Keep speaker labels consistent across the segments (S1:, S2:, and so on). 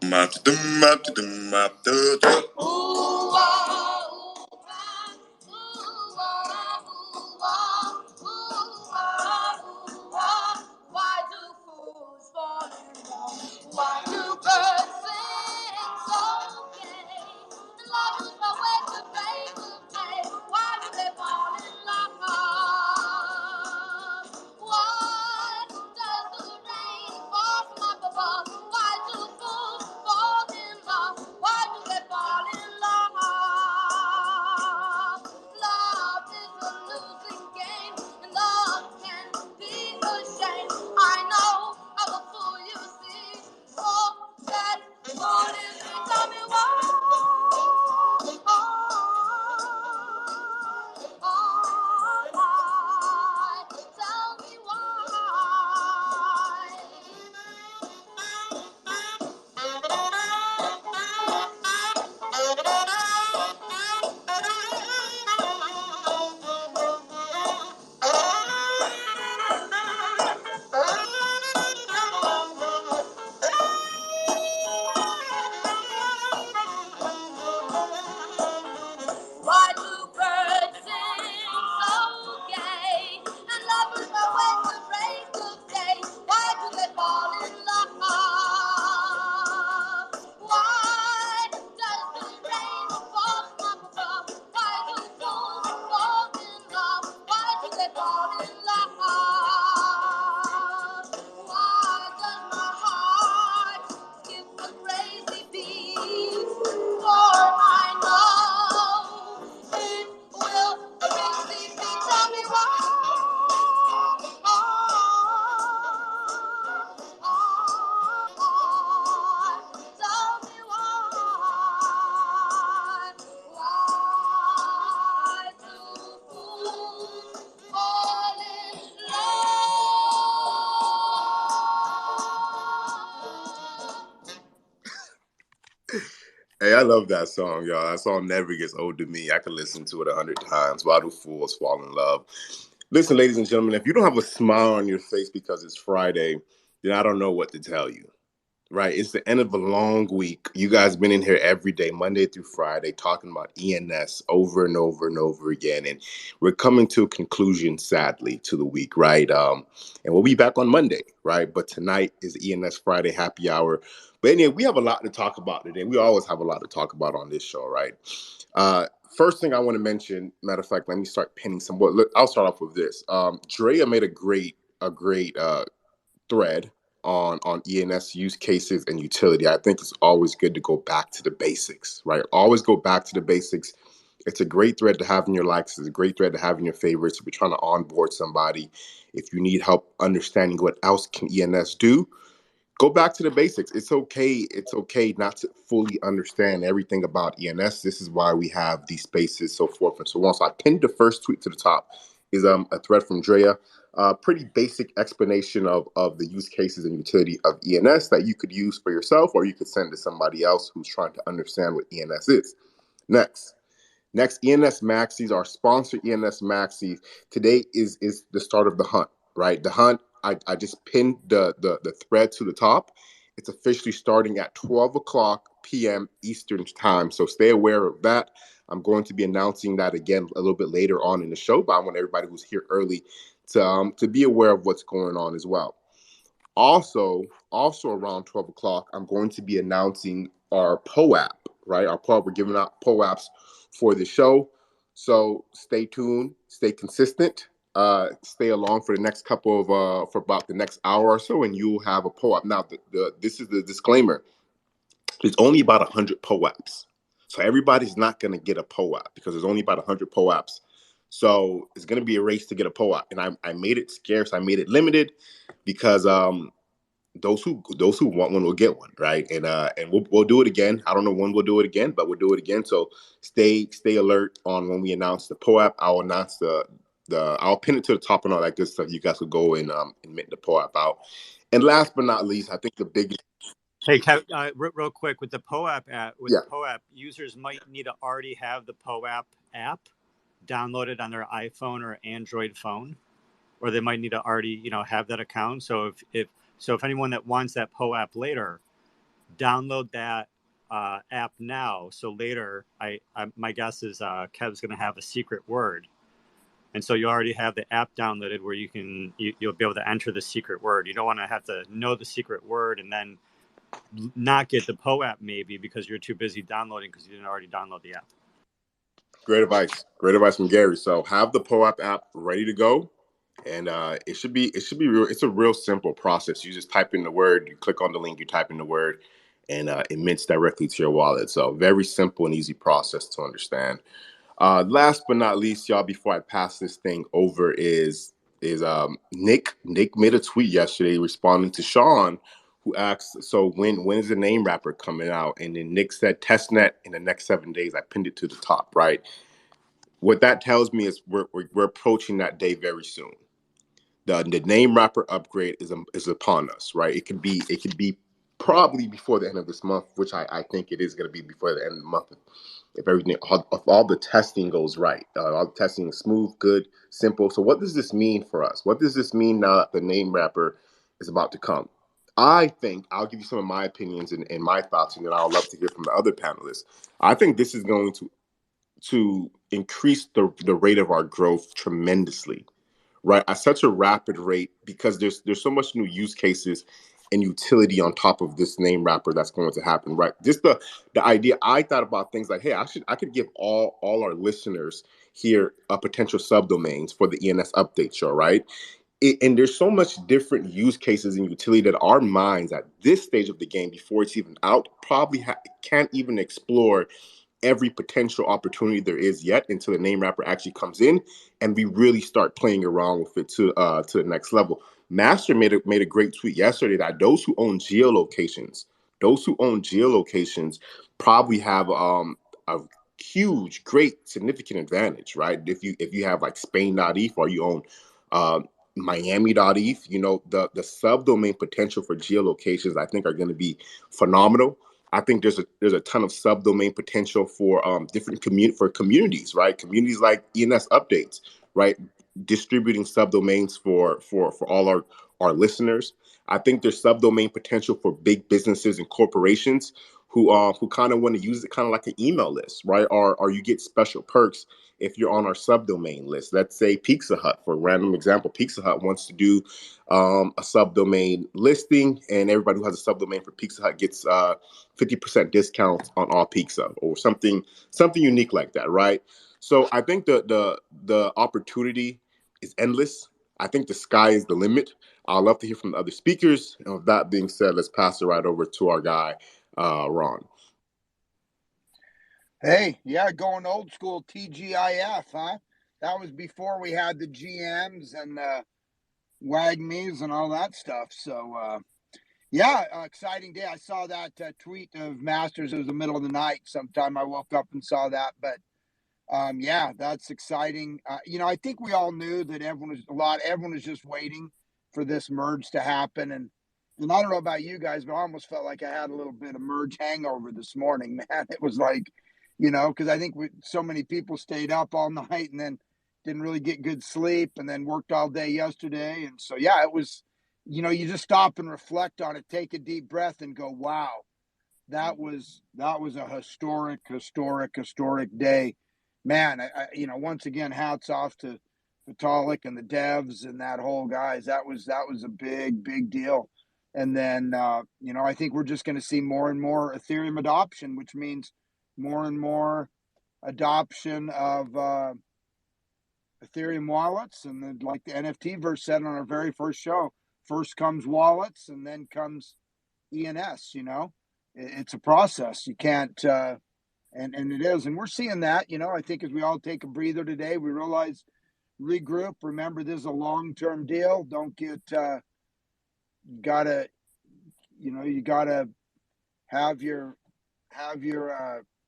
S1: Why do fools fall in love? Why do birds sing so gay? And love is no way to break the day. Why do they fall in love? Why does the rain fall from up above? Why do fools fall in love? Why do they fall in love? Love is a losing game, and love can be a shame. I know I'm a fool, you see. Oh, that fool is me. Tell me why. Tell me why do birds sing so gay? And lovers are way to break the day. Why do they fall in love? Why does the rain fall from above? Why do fools fall in love? Why do they fall in love? Why does my heart skip a crazy beat? For I know it will eventually be. Tell me why. Tell me why. Why do fools fall in love?
S2: Hey, I love that song, y'all. That song never gets old to me. I can listen to it 100 times. Why do fools fall in love? Listen, ladies and gentlemen, if you don't have a smile on your face because it's Friday, then I don't know what to tell you. Right? It's the end of a long week. You guys been in here every day, Monday through Friday, talking about ENS over and over and over again. And we're coming to a conclusion, sadly, to the week, right? And we'll be back on Monday, right? But tonight is ENS Friday happy hour. But anyway, we have a lot to talk about today. We always have a lot to talk about on this show, right? First thing I want to mention, matter of fact, let me start pinning some. Look, I'll start off with this. Drea made a great thread on ENS use cases and utility. I think it's always good to go back to the basics, right? Always go back to the basics. It's a great thread to have in your likes. It's a great thread to have in your favorites. If you're trying to onboard somebody, if you need help understanding what else can ENS do, go back to the basics. It's okay. It's okay not to fully understand everything about ENS. This is why we have these spaces, so forth and so on. So I pinned the first tweet to the top is a thread from Drea. Pretty basic explanation of the use cases and utility of ENS that you could use for yourself, or you could send to somebody else who's trying to understand what ENS is. Next, ENS Maxis, our sponsor ENS Maxis. Today is the start of the hunt, right? The hunt, I just pinned the thread to the top. It's officially starting at 12 o'clock p.m. Eastern time. So stay aware of that. I'm going to be announcing that again a little bit later on in the show, but I want everybody who's here early to be aware of what's going on as well. Also around 12 o'clock, I'm going to be announcing our POAP, right? Our POAP, we're giving out POAPs for the show. So stay tuned, stay consistent, stay along for the next couple of, for about the next hour or so, and you'll have a POAP. Now, this is the disclaimer. There's only about 100 POAPs. So everybody's not going to get a POAP because there's only about 100 POAPs. So it's going to be a race to get a POAP. And I made it scarce. I made it limited because those who want one will get one, right? And we'll do it again. I don't know when we'll do it again, but we'll do it again. So stay alert on when we announce the POAP. I'll announce I'll pin it to the top and all that good stuff. You guys will go and mint the POAP out. And last but not least, I think the biggest.
S3: Hey, real quick with the POAP app, POAP, users might need to already have the POAP app downloaded on their iPhone or Android phone, or they might need to already have that account. So if anyone that wants that POAP later, download that app now. So later, my guess is Kev's going to have a secret word. And so you already have the app downloaded where you'll be able to enter the secret word. You don't want to have to know the secret word and then not get the POAP maybe because you're too busy downloading because you didn't already download the app.
S2: Great advice. Great advice from Gary. So have the POAP app ready to go. And it should be real. It's a real simple process. You just type in the word, you click on the link, you type in the word, and it mints directly to your wallet. So very simple and easy process to understand. Last but not least, y'all, before I pass this thing over, is Nick. Nick made a tweet yesterday responding to Sean, who asked, "So when is the name wrapper coming out?" And then Nick said, "Testnet in the next 7 days." I pinned it to the top, right? What that tells me is we're approaching that day very soon. The name wrapper upgrade is upon us, right? It could be probably before the end of this month, which I think it is going to be before the end of the month. If everything, if all the testing goes right, all the testing is smooth, good, simple. So what does this mean for us? What does this mean now that the name wrapper is about to come? I think I'll give you some of my opinions and my thoughts, and then I'll love to hear from the other panelists. I think this is going to increase the rate of our growth tremendously, right? At such a rapid rate, because there's so much new use cases and utility on top of this name wrapper that's going to happen, right? Just the idea, I thought about things like, hey, I could give all our listeners here a potential subdomains for the ENS update show, right? And there's so much different use cases and utility that our minds at this stage of the game, before it's even out, probably can't even explore every potential opportunity there is yet until the name wrapper actually comes in and we really start playing around with it to the next level. Master made a great tweet yesterday that those who own geolocations probably have a huge, great, significant advantage, right? If you have like Spain.eth or you own Miami.eth, the subdomain potential for geolocations I think are going to be phenomenal. I think there's a ton of subdomain potential for different communities, right? Communities like ENS Updates, right? Distributing subdomains for all our listeners. I think there's subdomain potential for big businesses and corporations who kind of want to use it kind of like an email list, right? Or you get special perks if you're on our subdomain list. Let's say Pizza Hut, for a random example. Pizza Hut wants to do a subdomain listing, and everybody who has a subdomain for Pizza Hut gets 50% discount on all pizza or something unique like that, right? So I think the opportunity is endless. I think the sky is the limit. I'd love to hear from the other speakers. And with that being said, let's pass it right over to our guy, Ron.
S4: Hey, yeah, going old school TGIF, huh? That was before we had the GMs and WAGMEs and all that stuff. So, yeah, exciting day. I saw that tweet of Masters. It was the middle of the night sometime. I woke up and saw that. But, yeah, that's exciting. I think we all knew that everyone was just waiting for this merge to happen. And I don't know about you guys, but I almost felt like I had a little bit of merge hangover this morning, man. It was like, because I think so many people stayed up all night and then didn't really get good sleep and then worked all day yesterday. And so, yeah, it was, you just stop and reflect on it, take a deep breath and go, wow, that was a historic day, man. I once again, hats off to Vitalik and the devs and that whole guys. That was a big deal. And then, I think we're just going to see more and more Ethereum adoption, which means more and more adoption of Ethereum wallets. And then, like the NFTverse said on our very first show, first comes wallets and then comes ENS. It's a process. You can't, and it is. And we're seeing that, I think as we all take a breather today, we realize, regroup. Remember, this is a long-term deal. Don't get, you gotta have your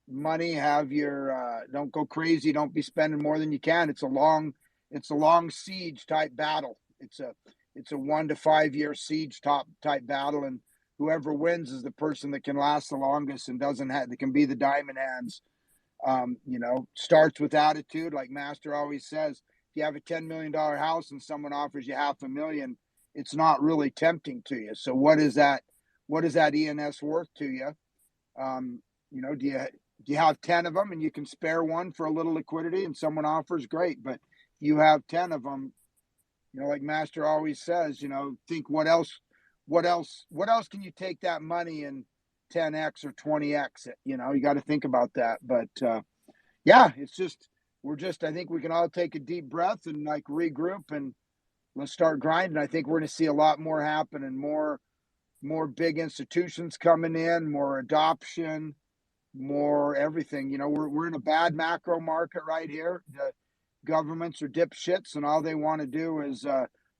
S4: money, don't go crazy, don't be spending more than you can. It's a long siege type battle. It's a 1 to 5 year siege type battle, and whoever wins is the person that can last the longest and that can be the diamond hands. Starts with attitude, like Master always says. If you have a $10 million house and someone offers you $500,000, it's not really tempting to you. So what is that what is that ENS worth to you? You know, do you have 10 of them and you can spare one for a little liquidity and someone offers, great. But you have 10 of them, you know, like Master always says, you know, think what else can you take that money and 10x or 20x it? You know, you got to think about that. But yeah, it's just, I think we can all take a deep breath and like regroup and let's start grinding. I think we're going to see a lot more happen and more big institutions coming in, more adoption, more everything. You know, we're in a bad macro market right here. The governments are dipshits, and all they want to do is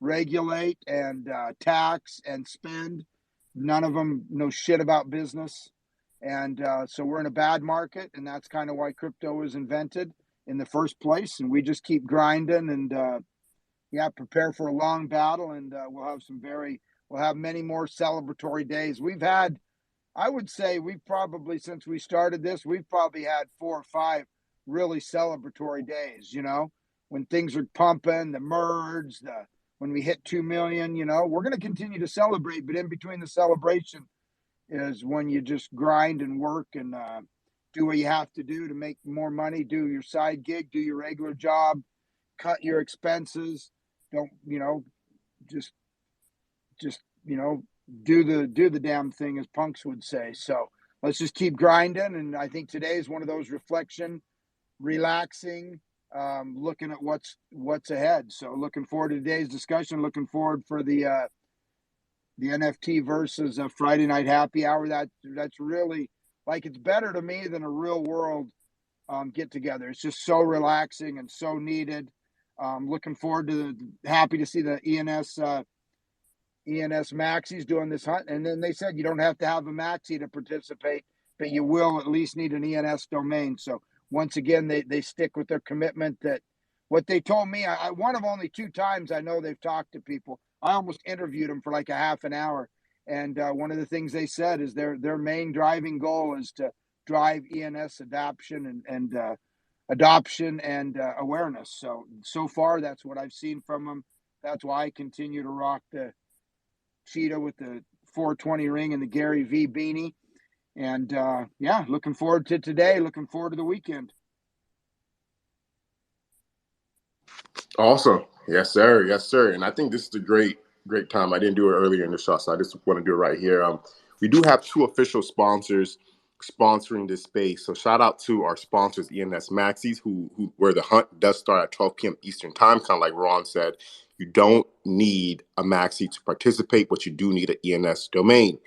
S4: regulate and tax and spend. None of them know shit about business, and so we're in a bad market, and that's kind of why crypto was invented in the first place. And we just keep grinding and yeah, prepare for a long battle, and we'll have many more celebratory days. I would say we've probably, since we started this, we've probably had 4 or 5 really celebratory days, you know, when things are pumping, the merge, when we hit 2 million, you know, we're going to continue to celebrate, but in between the celebration is when you just grind and work and do what you have to do to make more money, do your side gig, do your regular job, cut your expenses, don't, you know, just, you know, do the damn thing, as punks would say. So let's just keep grinding. And I think today is one of those relaxing, looking at what's ahead. So looking forward to today's discussion, looking forward for the NFT versus a Friday night happy hour. That's really, like, it's better to me than a real world get together. It's just so relaxing and so needed. Looking forward to happy to see the ENS maxis doing this hunt. And then they said you don't have to have a maxi to participate, but you will at least need an ENS domain. So once again, they stick with their commitment. That what they told me, I one of only 2 times I know they've talked to people. I almost interviewed them for like a half an hour. And one of the things they said is their main driving goal is to drive ENS adoption and adoption and awareness. So far, that's what I've seen from them. That's why I continue to rock the cheetah with the 420 ring and the Gary V beanie. And yeah, looking forward to today. Looking forward to the weekend.
S2: Awesome. Yes, sir. Yes, sir. And I think this is a great time. I didn't do it earlier in the show, so I just want to do it right here. We do have 2 official sponsors sponsoring this space. So shout out to our sponsors, ENS Maxis, where the hunt does start at 12 p.m. Eastern time, kind of like Ron said. You don't need a maxi to participate, but you do need an ENS domain.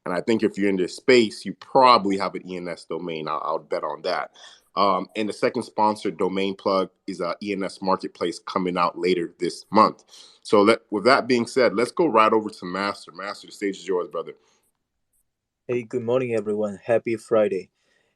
S2: And I think if you're in this space, you probably have an ENS domain. I'll bet on that. And the second sponsored domain plug is ENS Marketplace coming out later this month. So with that being said, let's go right over to Master. Master, the stage is yours, brother.
S5: Hey, good morning, everyone. Happy Friday.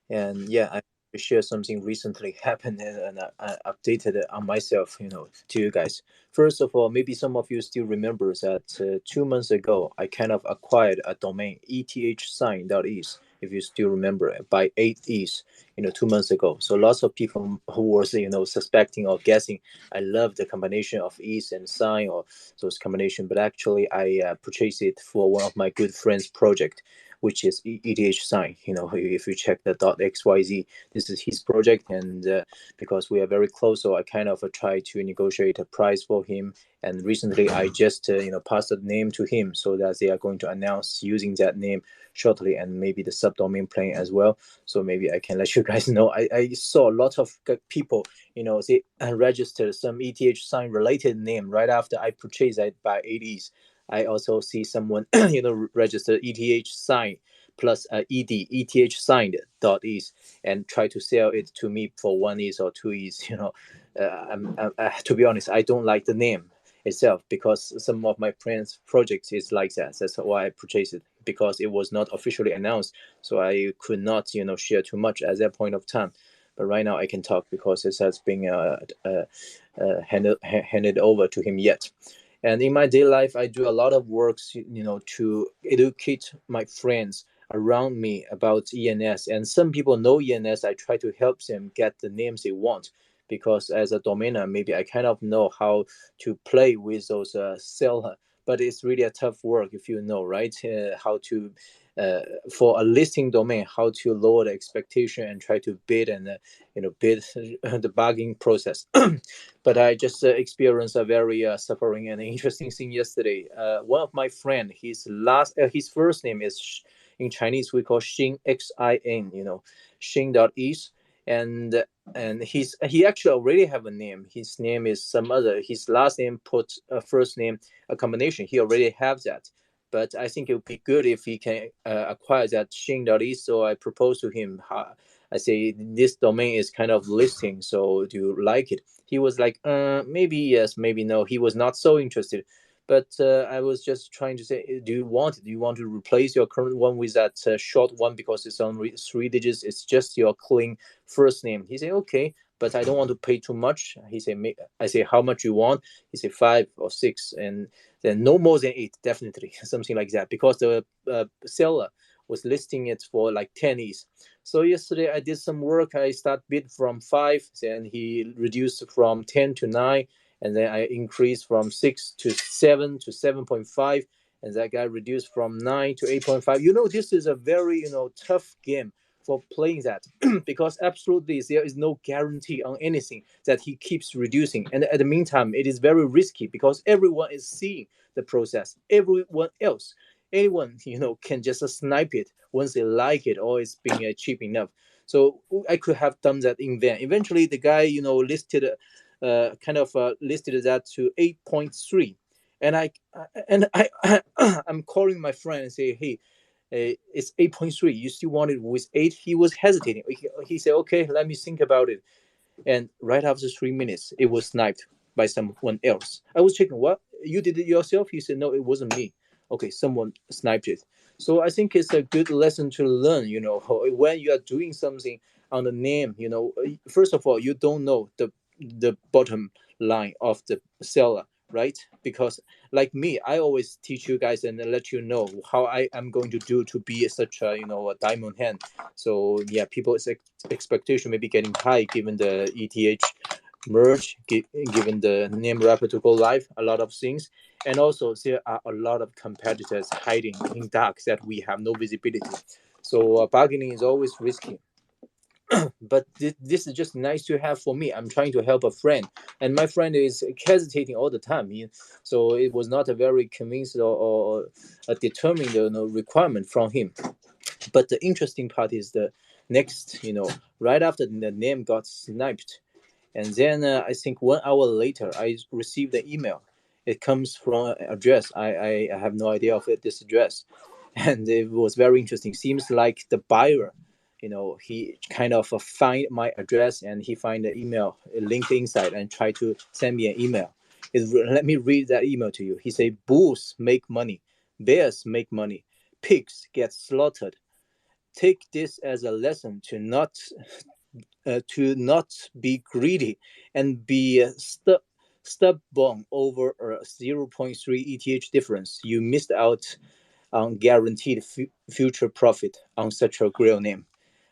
S5: And yeah, I share something recently happened and I updated it on myself, to you guys. First of all, maybe some of you still remember that 2 months ago, I kind of acquired a domain, ethsign.is, if you still remember it, by 8 ETH, 2 months ago. So lots of people who was, suspecting or guessing, I love the combination of ETH and sign or those combination, but actually I purchased it for one of my good friends' project, which is ethsign. If you check the .xyz, this is his project, and because we are very close, so I kind of try to negotiate a price for him. And recently, I just passed the name to him, so that they are going to announce using that name shortly, and maybe the subdomain plane as well. So maybe I can let you guys know. I saw a lot of people, they registered some ethsign related name right after I purchased it by 8 ETH. I also see someone, register ethsign plus ethsigned.is and try to sell it to me for 1 ETH or 2 ETH. To be honest, I don't like the name itself because some of my friends' projects is like that. That's why I purchased it, because it was not officially announced. So I could not, share too much at that point of time. But right now I can talk because it has been handed over to him yet. And in my daily life, I do a lot of works, to educate my friends around me about ENS. And some people know ENS. I try to help them get the names they want, because as a domainer, maybe I kind of know how to play with those but it's really a tough work if you know, right? How to for a listing domain, how to lower the expectation and try to bid and bid the bargaining process. But I just experienced a very suffering and interesting thing yesterday. One of my friend, his first name is in Chinese we call Xin, Xin, Xin.is, and he actually already have a name. His name is some other. His last name put a first name a combination. He already have that. But I think it would be good if he can acquire that Xing.is. So I proposed to him. I say this domain is kind of listing. So do you like it? He was like, maybe yes, maybe no. He was not so interested. But I was just trying to say, do you want it? Do you want to replace your current one with that short one because it's only 3 digits? It's just your clean first name. He said, okay, but I don't want to pay too much. He said, I say, how much you want? He said 5 or 6, and then no more than 8, definitely, something like that, because the seller was listing it for like 10 E's. So yesterday I did some work. I start bid from 5, and he reduced from 10 to 9, and then I increased from 6 to 7 to 7.5, and that guy reduced from 9 to 8.5. This is a very tough game for playing that because absolutely there is no guarantee on anything that he keeps reducing. And at the meantime, it is very risky because everyone is seeing the process. Anyone can just snipe it once they like it or it's being cheap enough. So I could have done that in vain. Eventually, the guy listed listed that to 8.3, and I'm calling my friend and say, hey, it's 8.3. You still want it with 8? He was hesitating. He said, okay, let me think about it. And right after 3 minutes, it was sniped by someone else. I was checking, what? You did it yourself? He said, no, it wasn't me. Okay, someone sniped it. So I think it's a good lesson to learn, when you are doing something on the name, first of all, you don't know the bottom line of the seller, right? Because like me, I always teach you guys and let you know how I am going to do to be such a a diamond hand. So yeah, people's expectation may be getting high given the ETH merge, given the name wrapper to go live, a lot of things, and also there are a lot of competitors hiding in dark that we have no visibility. So bargaining is always risky. But this is just nice to have for me. I'm trying to help a friend, and my friend is hesitating all the time. So it was not a very convinced or a determined requirement from him. But the interesting part is the next, right after the name got sniped, and then I think 1 hour later, I received an email. It comes from an address. I have no idea of this address, and it was very interesting. Seems like the buyer, he kind of find my address and he find the email link inside and try to send me an email. Let me read that email to you. He say, bulls make money, bears make money, pigs get slaughtered. Take this as a lesson to not be greedy and be stubborn over a 0.3 ETH difference. You missed out on guaranteed future profit on such a real name.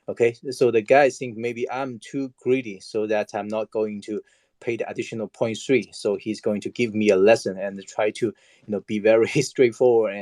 S5: Okay, so the guys think maybe I'm too greedy, so that I'm not going to pay the additional 0.3. So he's going to give me a lesson and try to, be very straightforward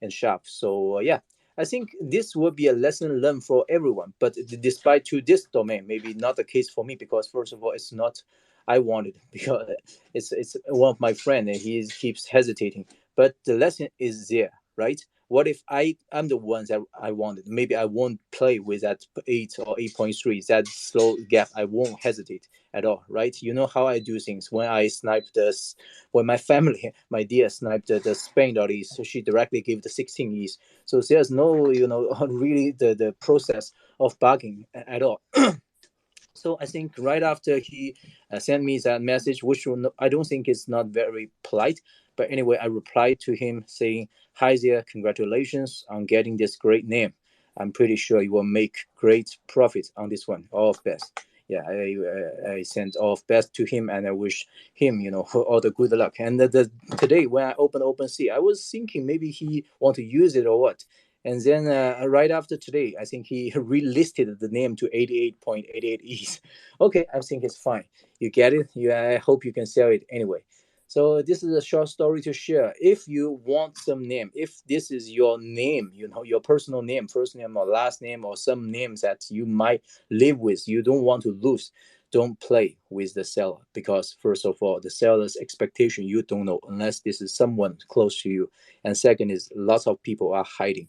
S5: and sharp. So yeah, I think this will be a lesson learned for everyone. But despite to this domain, maybe not the case for me, because first of all, it's not I wanted, because it's one of my friend and he keeps hesitating. But the lesson is there, right? What if I'm the ones that I wanted? Maybe I won't play with that 8 or 8.3, that slow gap. I won't hesitate at all, right? You know how I do things. When I sniped this, when my family, my dear, sniped the Spain.is, so she directly gave the 16 E's. So there's no, really the process of bugging at all. So I think right after he sent me that message, which I don't think is not very polite, but anyway, I replied to him saying, hi there, congratulations on getting this great name. I'm pretty sure you will make great profit on this one. All of best. Yeah, I sent all of best to him, and I wish him, all the good luck. And today when I opened OpenSea, I was thinking maybe he want to use it or what. And then right after today, I think he relisted the name to 88.88 ETH. Okay, I think it's fine. You get it? I hope you can sell it anyway. So this is a short story to share. If you want some name, if this is your name, your personal name, first name or last name, or some names that you might live with, you don't want to lose, don't play with the seller, because first of all, the seller's expectation you don't know unless this is someone close to you, and second is lots of people are hiding,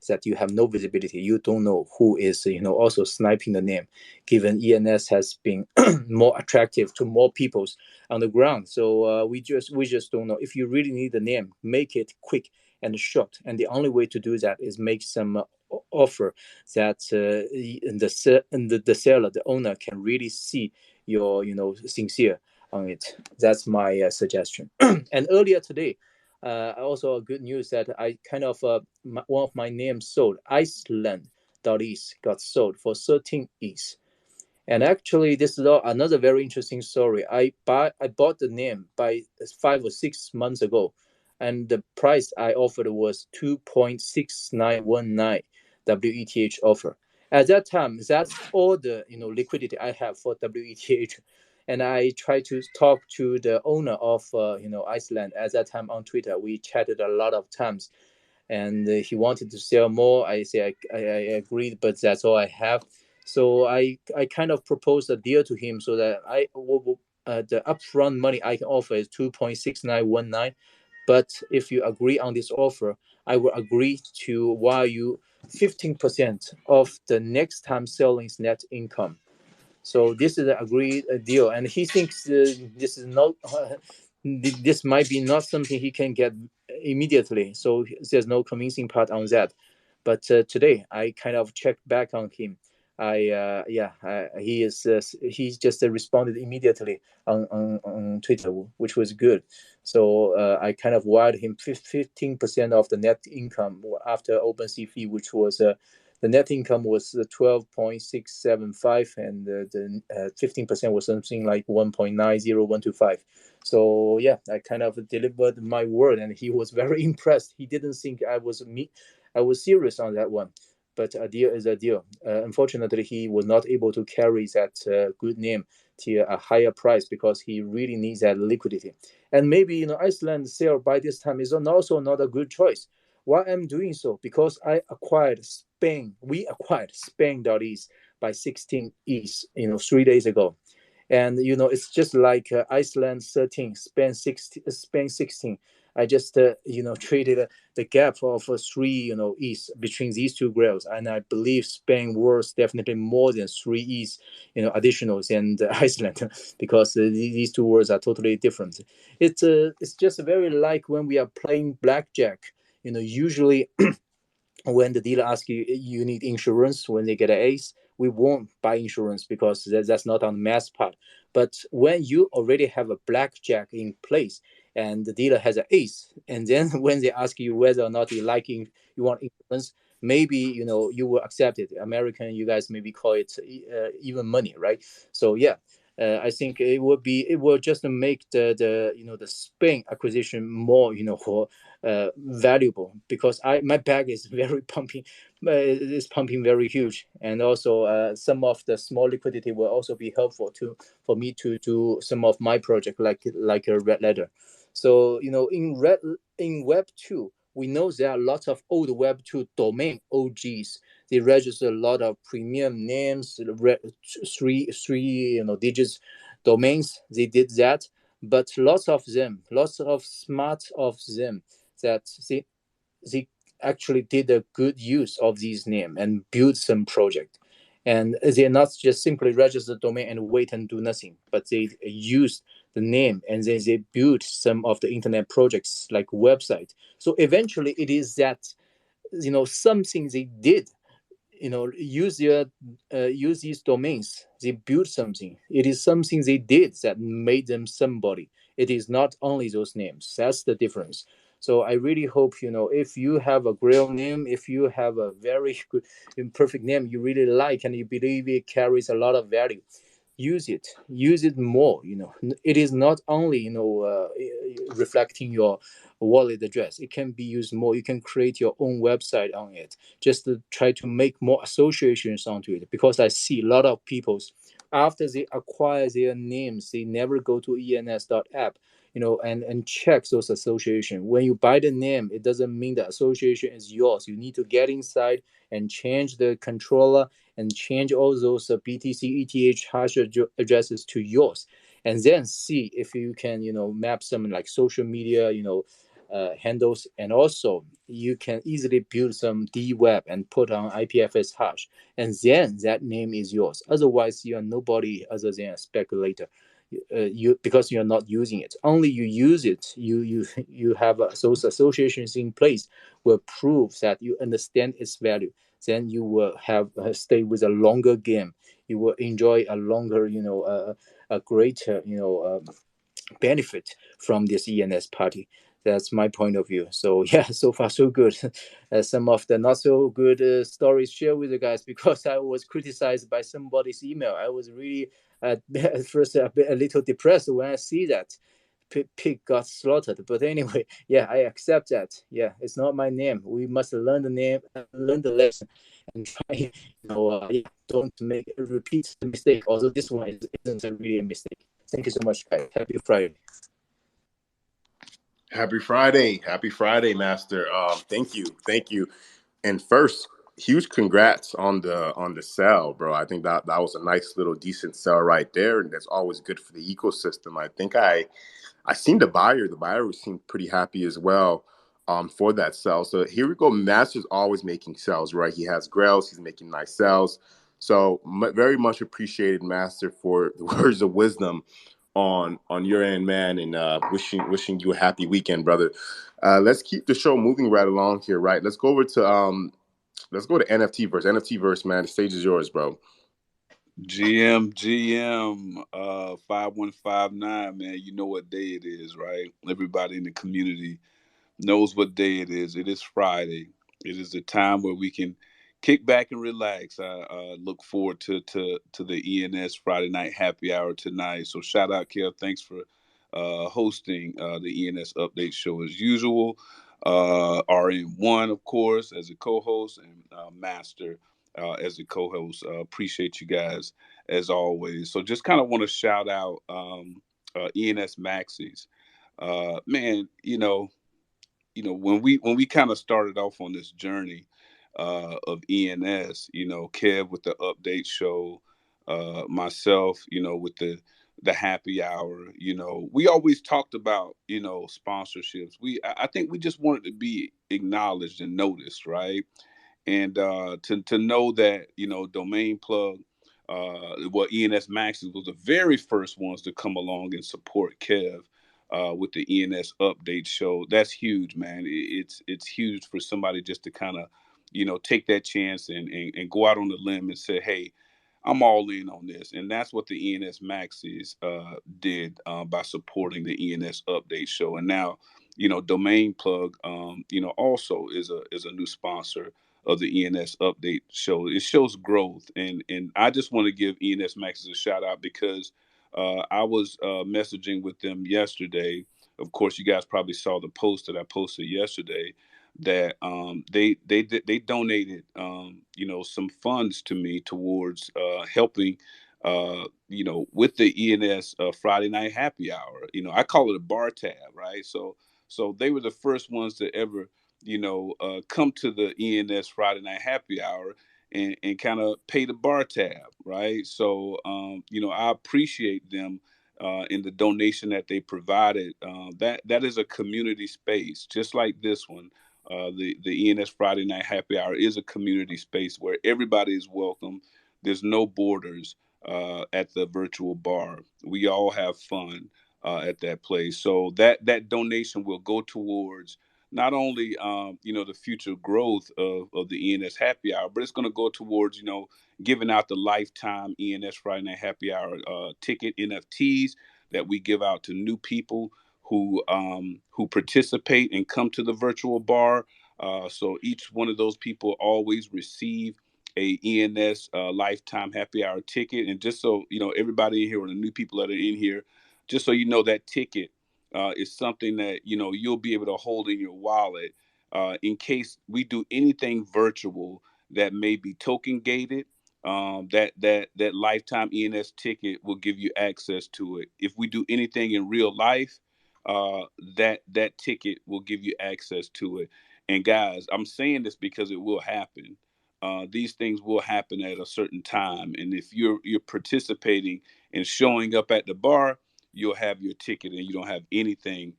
S5: that you have no visibility. You don't know who is also sniping the name, given ENS has been more attractive to more peoples on the ground. So we just don't know. If you really need the name, make it quick and short, and the only way to do that is make some offer that the seller, the owner, can really see your sincere on it. That's my suggestion. And earlier today, also good news that I kind of one of my names sold, Iceland.is, got sold for 13 ETH. And actually, this is another very interesting story. I bought the name by 5 or 6 months ago, and the price I offered was 2.6919 WETH offer. At that time, that's all the liquidity I have for WETH. And I tried to talk to the owner of Iceland at that time on Twitter. We chatted a lot of times, and he wanted to sell more. I say I agreed, but that's all I have. So I kind of proposed a deal to him, so that the upfront money I can offer is 2.6919. But if you agree on this offer, I will agree to wire you 15% of the next time selling's net income. So this is an agreed deal, and he thinks this is not this might be not something he can get immediately. So there's no convincing part on that. But today I kind of checked back on him. He just responded immediately on Twitter, which was good. So I kind of wired him 15% of the net income after OpenSea fee, which was the net income was 12.675, and the 15% was something like 1.90125. So yeah, I kind of delivered my word, and he was very impressed. He didn't think I was serious on that one. But a deal is a deal. Unfortunately, he was not able to carry that good name to a higher price, because he really needs that liquidity. And maybe Iceland sale by this time is also not a good choice. Why I'm doing so? Because I acquired Spain. We acquired Spain.is by 16 ETH, 3 days ago. And it's just like Iceland 13, Spain 16. I just traded the gap of 3 ETH between these two grails, and I believe Spain worth definitely more than 3 ETH additionals and Iceland, because these two words are totally different. It's just very like when we are playing blackjack. Usually when the dealer asks you need insurance when they get an ace, we won't buy insurance because that's not on the math part. But when you already have a blackjack in place and the dealer has an ace, and then when they ask you whether or not you want insurance, maybe you will accept it. American, you guys maybe call it even money, right? So yeah. I think it will just make the Spain acquisition more valuable, because my bag is very pumping, is pumping very huge, and also some of the small liquidity will also be helpful for me to do some of my project like a Red Letter. So in Web 2, we know there are lots of old Web 2 domain OGs. They register a lot of premium names, three digits domains. They did that, but lots of smart of them that they actually did a good use of these names and build some project. And they're not just simply register the domain and wait and do nothing, but they use the name and then they build some of the internet projects like website. So eventually it is that something they did, use these domains, they build something. It is something they did that made them somebody. It is not only those names. That's the difference. So I really hope if you have a grail name, if you have a very good and perfect name you really like and you believe it carries a lot of value, use it more. It is not only reflecting your wallet address. It can be used more. You can create your own website on it, just to try to make more associations onto it, because I see a lot of people, after they acquire their names, they never go to ens.app. and check those association. When you buy the name, it doesn't mean the association is yours. You need to get inside and change the controller and change all those BTC ETH hash addresses to yours, and then see if you can map some like social media handles, and also you can easily build some DWeb and put on IPFS hash, and then that name is yours. Otherwise, you are nobody other than a speculator. Because you're not using it. Only you use it, you have those associations in place will prove that you understand its value. Then you will have stay with a longer game. You will enjoy a longer, a greater, benefit from this ENS party. That's my point of view. So yeah, so far so good. Some of the not so good stories share with you guys, because I was criticized by somebody's email. I was really at first a little depressed when I see that pig got slaughtered. But anyway, yeah, I accept that. Yeah, it's not my name. We must learn the name, learn the lesson, and try. Don't repeat the mistake. Although this one isn't really a mistake. Thank you so much, guys. Happy Friday.
S2: Happy Friday, Master. Thank you. And first, huge congrats on the sell, bro. I think that was a nice little decent sell right there, and that's always good for the ecosystem. I think I seen the buyer. The buyer seemed pretty happy as well for that sell. So here we go. Master's always making sells, right? He has grails. He's making nice sells. So very much appreciated, Master, for the words of wisdom on your end, man, and wishing you a happy weekend, brother. Let's keep the show moving right along here, right? Let's go over to NFTverse. NFTverse, man, the stage is yours, bro.
S6: GM 5159, man, you know what day it is, right? Everybody in the community knows what day it is. It is Friday. It is the time where we can kick back and relax. I look forward to the ENS Friday night happy hour tonight. So shout out, Kev. Thanks for hosting the ENS update show as usual. RM1, of course, as a co-host, and Master as a co-host. Appreciate you guys as always. So just kind of want to shout out ENS Maxis. Man, when we kind of started off on this journey of ENS, Kev with the update show, myself, with the happy hour, we always talked about, sponsorships. I think we just wanted to be acknowledged and noticed, right? And to know that, Domain Plug, ENS Maxis was the very first ones to come along and support Kev with the ENS update show. That's huge, man. It's huge for somebody just to kind of, take that chance and go out on the limb and say, hey, I'm all in on this. And that's what the ENS Maxis did by supporting the ENS update show. And now, Domain Plug, also is a new sponsor of the ENS update show. It shows growth. And I just want to give ENS Maxis a shout out because I was messaging with them yesterday. Of course, you guys probably saw the post that I posted yesterday that they donated some funds to me towards helping with the ENS Friday night happy hour. I call it a bar tab, right? So they were the first ones to ever come to the ENS Friday night happy hour and kind of pay the bar tab, right? So I appreciate them in the donation that they provided. That is a community space, just like this one. The ENS Friday Night Happy Hour is a community space where everybody is welcome. There's no borders at the virtual bar. We all have fun at that place. So that donation will go towards not only the future growth of the ENS Happy Hour, but it's going to go towards giving out the lifetime ENS Friday Night Happy Hour ticket NFTs that we give out to new people who participate and come to the virtual bar. So each one of those people always receive a ENS lifetime happy hour ticket. And just so everybody in here, or the new people that are in here, just so you know, that ticket is something that you'll be able to hold in your wallet in case we do anything virtual that may be token gated. That lifetime ENS ticket will give you access to it. If we do anything in real life, that ticket will give you access to it. And guys, I'm saying this because it will happen. These things will happen at a certain time, and if you're participating and showing up at the bar, you'll have your ticket, and you don't have anything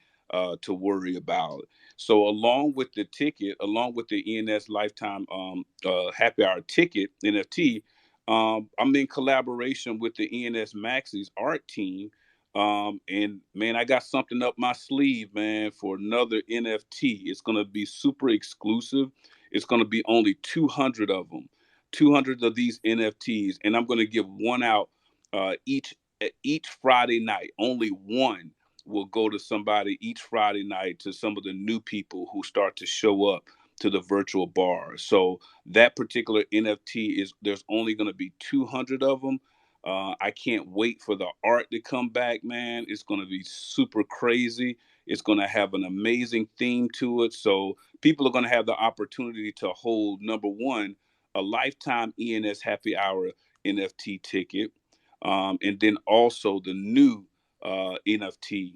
S6: to worry about. So, along with the ticket, along with the ENS Lifetime Happy Hour ticket NFT, I'm in collaboration with the ENS Maxis art team. And man, I got something up my sleeve, man, for another NFT. It's gonna be super exclusive. It's gonna be only 200 of them, 200 of these NFTs, and I'm gonna give one out each Friday night. Only one will go to somebody each Friday night, to some of the new people who start to show up to the virtual bar. So that particular NFT there's only going to be 200 of them. I can't wait for the art to come back, man. It's going to be super crazy. It's going to have an amazing theme to it. So people are going to have the opportunity to hold, number one, a lifetime ENS Happy Hour NFT ticket, and then also the new NFT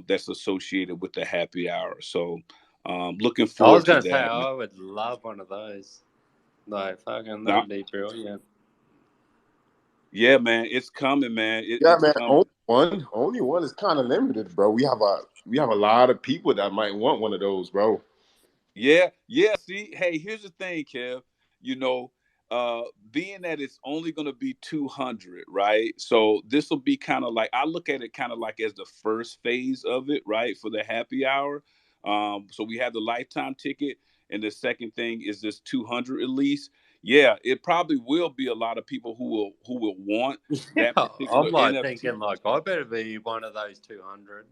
S6: that's associated with the happy hour. So looking
S7: I was
S6: forward to
S7: going to say,
S6: that.
S7: I would love one of those. Like, fucking,
S6: Now,
S7: that'd be brilliant.
S6: yeah, man, it's coming, man.
S2: Yeah,
S6: It's
S2: man.
S6: coming.
S2: Only one is kind of limited, bro. We have a lot of people that might want one of those, bro.
S6: Yeah, yeah. See, hey, here's the thing, Kev. You know, being that it's only going to be 200, right? So this will be kind of like, I look at it kind of like as the first phase of it, right, for the happy hour. So we have the lifetime ticket, and the second thing is this 200 release. Yeah, it probably will be a lot of people who will want
S7: Yeah,
S6: that particular
S7: I'm like
S6: NFT.
S7: thinking, like, I better be one of those 200.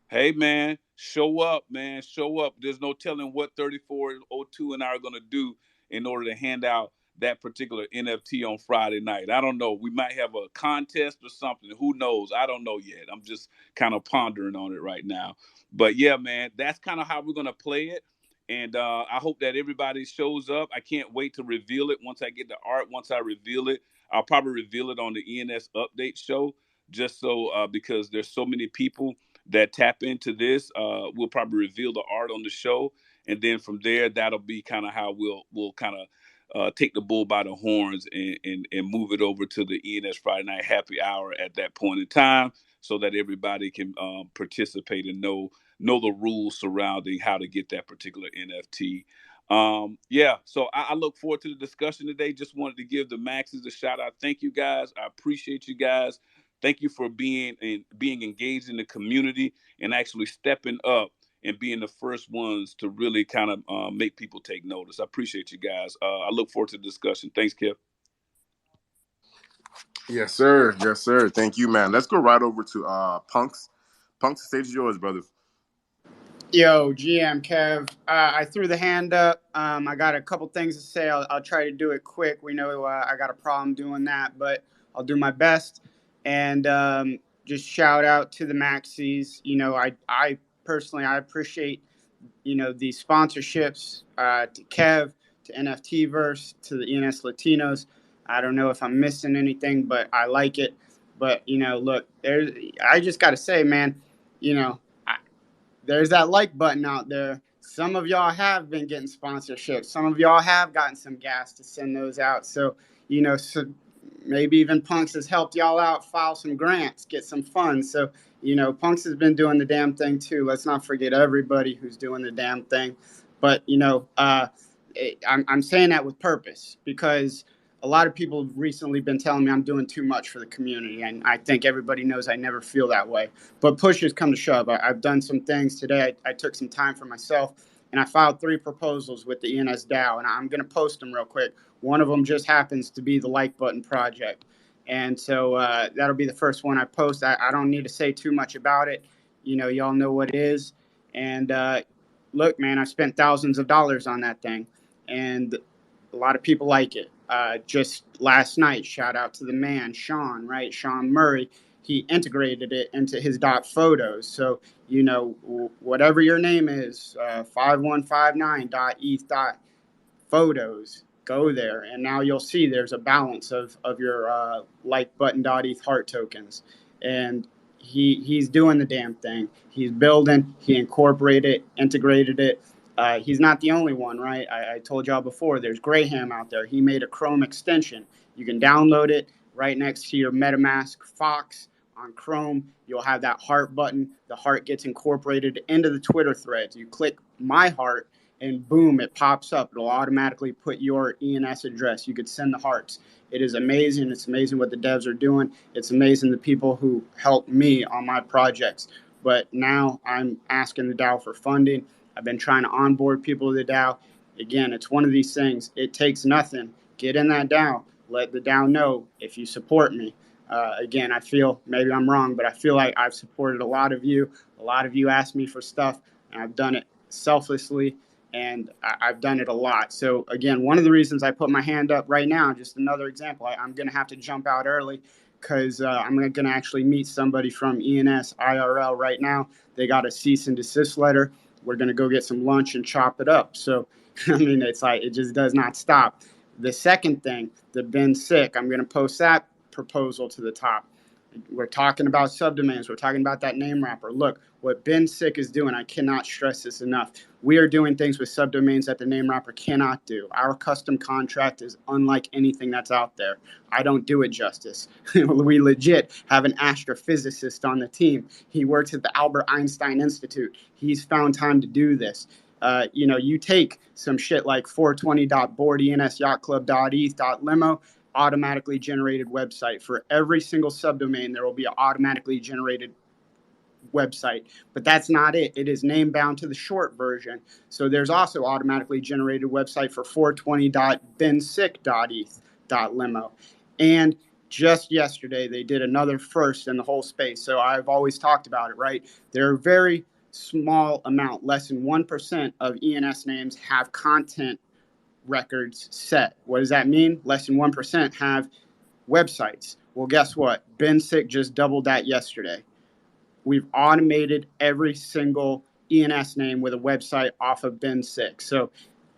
S6: Hey man, show up, man. Show up. There's no telling what 3402 and I are gonna do in order to hand out that particular NFT on Friday night. I don't know. We might have a contest or something. Who knows? I don't know yet. I'm just kind of pondering on it right now. But yeah, man, that's kind of how we're gonna play it. And I hope that everybody shows up. I can't wait to reveal it once I get the art. Once I reveal it, I'll probably reveal it on the ENS update show, just so because there's so many people that tap into this. We'll probably reveal the art on the show, and then from there, that'll be kind of how we'll kind of take the bull by the horns and move it over to the ENS Friday Night Happy Hour at that point in time, so that everybody can participate and know the rules surrounding how to get that particular NFT. Yeah, so I look forward to the discussion today. Just wanted to give the Maxes a shout out. Thank you guys. I appreciate you guys. Thank you for being engaged in the community and actually stepping up and being the first ones to really kind of make people take notice. I appreciate you guys. I look forward to the discussion. Thanks, Kev.
S2: Yes, sir. Yes, sir. Thank you, man. Let's go right over to Punks. Punks, the stage is yours, brother.
S8: Yo, GM Kev, I threw the hand up. I got a couple things to say. I'll try to do it quick. We know I got a problem doing that, but I'll do my best. And just shout out to the Maxis. You know, I personally, I appreciate, you know, these sponsorships to Kev, to NFTverse, to the ENS Latinos. I don't know if I'm missing anything, but I like it. But, you know, look, I just got to say, man, you know, there's that like button out there. Some of y'all have been getting sponsorships. Some of y'all have gotten some gas to send those out. So, you know, so maybe even Punks has helped y'all out, file some grants, get some funds. So, you know, Punks has been doing the damn thing too. Let's not forget everybody who's doing the damn thing. But, you know, I'm saying that with purpose, because a lot of people have recently been telling me I'm doing too much for the community, and I think everybody knows I never feel that way. But push has come to shove. I've done some things today. I took some time for myself, and I filed 3 proposals with the ENS DAO, and I'm going to post them real quick. One of them just happens to be the like button project, and so that'll be the first one I post. I don't need to say too much about it. You know, y'all know what it is. And look, man, I spent thousands of dollars on that thing, and a lot of people like it. Just last night, shout out to the man, Sean, right? Sean Murray. He integrated it into his .photos. So, you know, whatever your name is, 5159.eth.photos, go there. And now you'll see there's a balance of your like button.eth heart tokens. And he's doing the damn thing. He's building. He integrated it. He's not the only one, right? I told y'all before, there's Graham out there. He made a Chrome extension. You can download it right next to your MetaMask Fox on Chrome. You'll have that heart button. The heart gets incorporated into the Twitter threads. You click my heart, and boom, it pops up. It'll automatically put your ENS address. You could send the hearts. It is amazing. It's amazing what the devs are doing. It's amazing the people who help me on my projects. But now I'm asking the DAO for funding. I've been trying to onboard people to the DAO. Again, it's one of these things. It takes nothing. Get in that DAO. Let the DAO know if you support me. Again, I feel, maybe I'm wrong, but I feel like I've supported a lot of you. A lot of you asked me for stuff, and I've done it selflessly, and I've done it a lot. So again, one of the reasons I put my hand up right now, just another example, I'm going to have to jump out early because I'm going to actually meet somebody from ENS IRL right now. They got a cease and desist letter. We're going to go get some lunch and chop it up. So, I mean, it's like, it just does not stop. The second thing, the Ben Sick, I'm going to post that proposal to the top. We're talking about subdomains. We're talking about that name wrapper. Look, what Ben Sick is doing, I cannot stress this enough. We are doing things with subdomains that the name wrapper cannot do. Our custom contract is unlike anything that's out there. I don't do it justice. We legit have an astrophysicist on the team. He works at the Albert Einstein Institute. He's found time to do this. You take some shit like 420.board.ensyachtclub.eth.limo, automatically generated website. For every single subdomain, there will be an automatically generated website. But that's not it. It is name bound to the short version. So there's also automatically generated website for 420.bensick.eth.limo. And just yesterday, they did another first in the whole space. So I've always talked about it, right? There are very small amount, less than 1% of ENS names have content records set. What does that mean? Less than 1% have websites. Well, guess what? Ben Sick just doubled that yesterday. We've automated every single ENS name with a website off of Ben Sick. So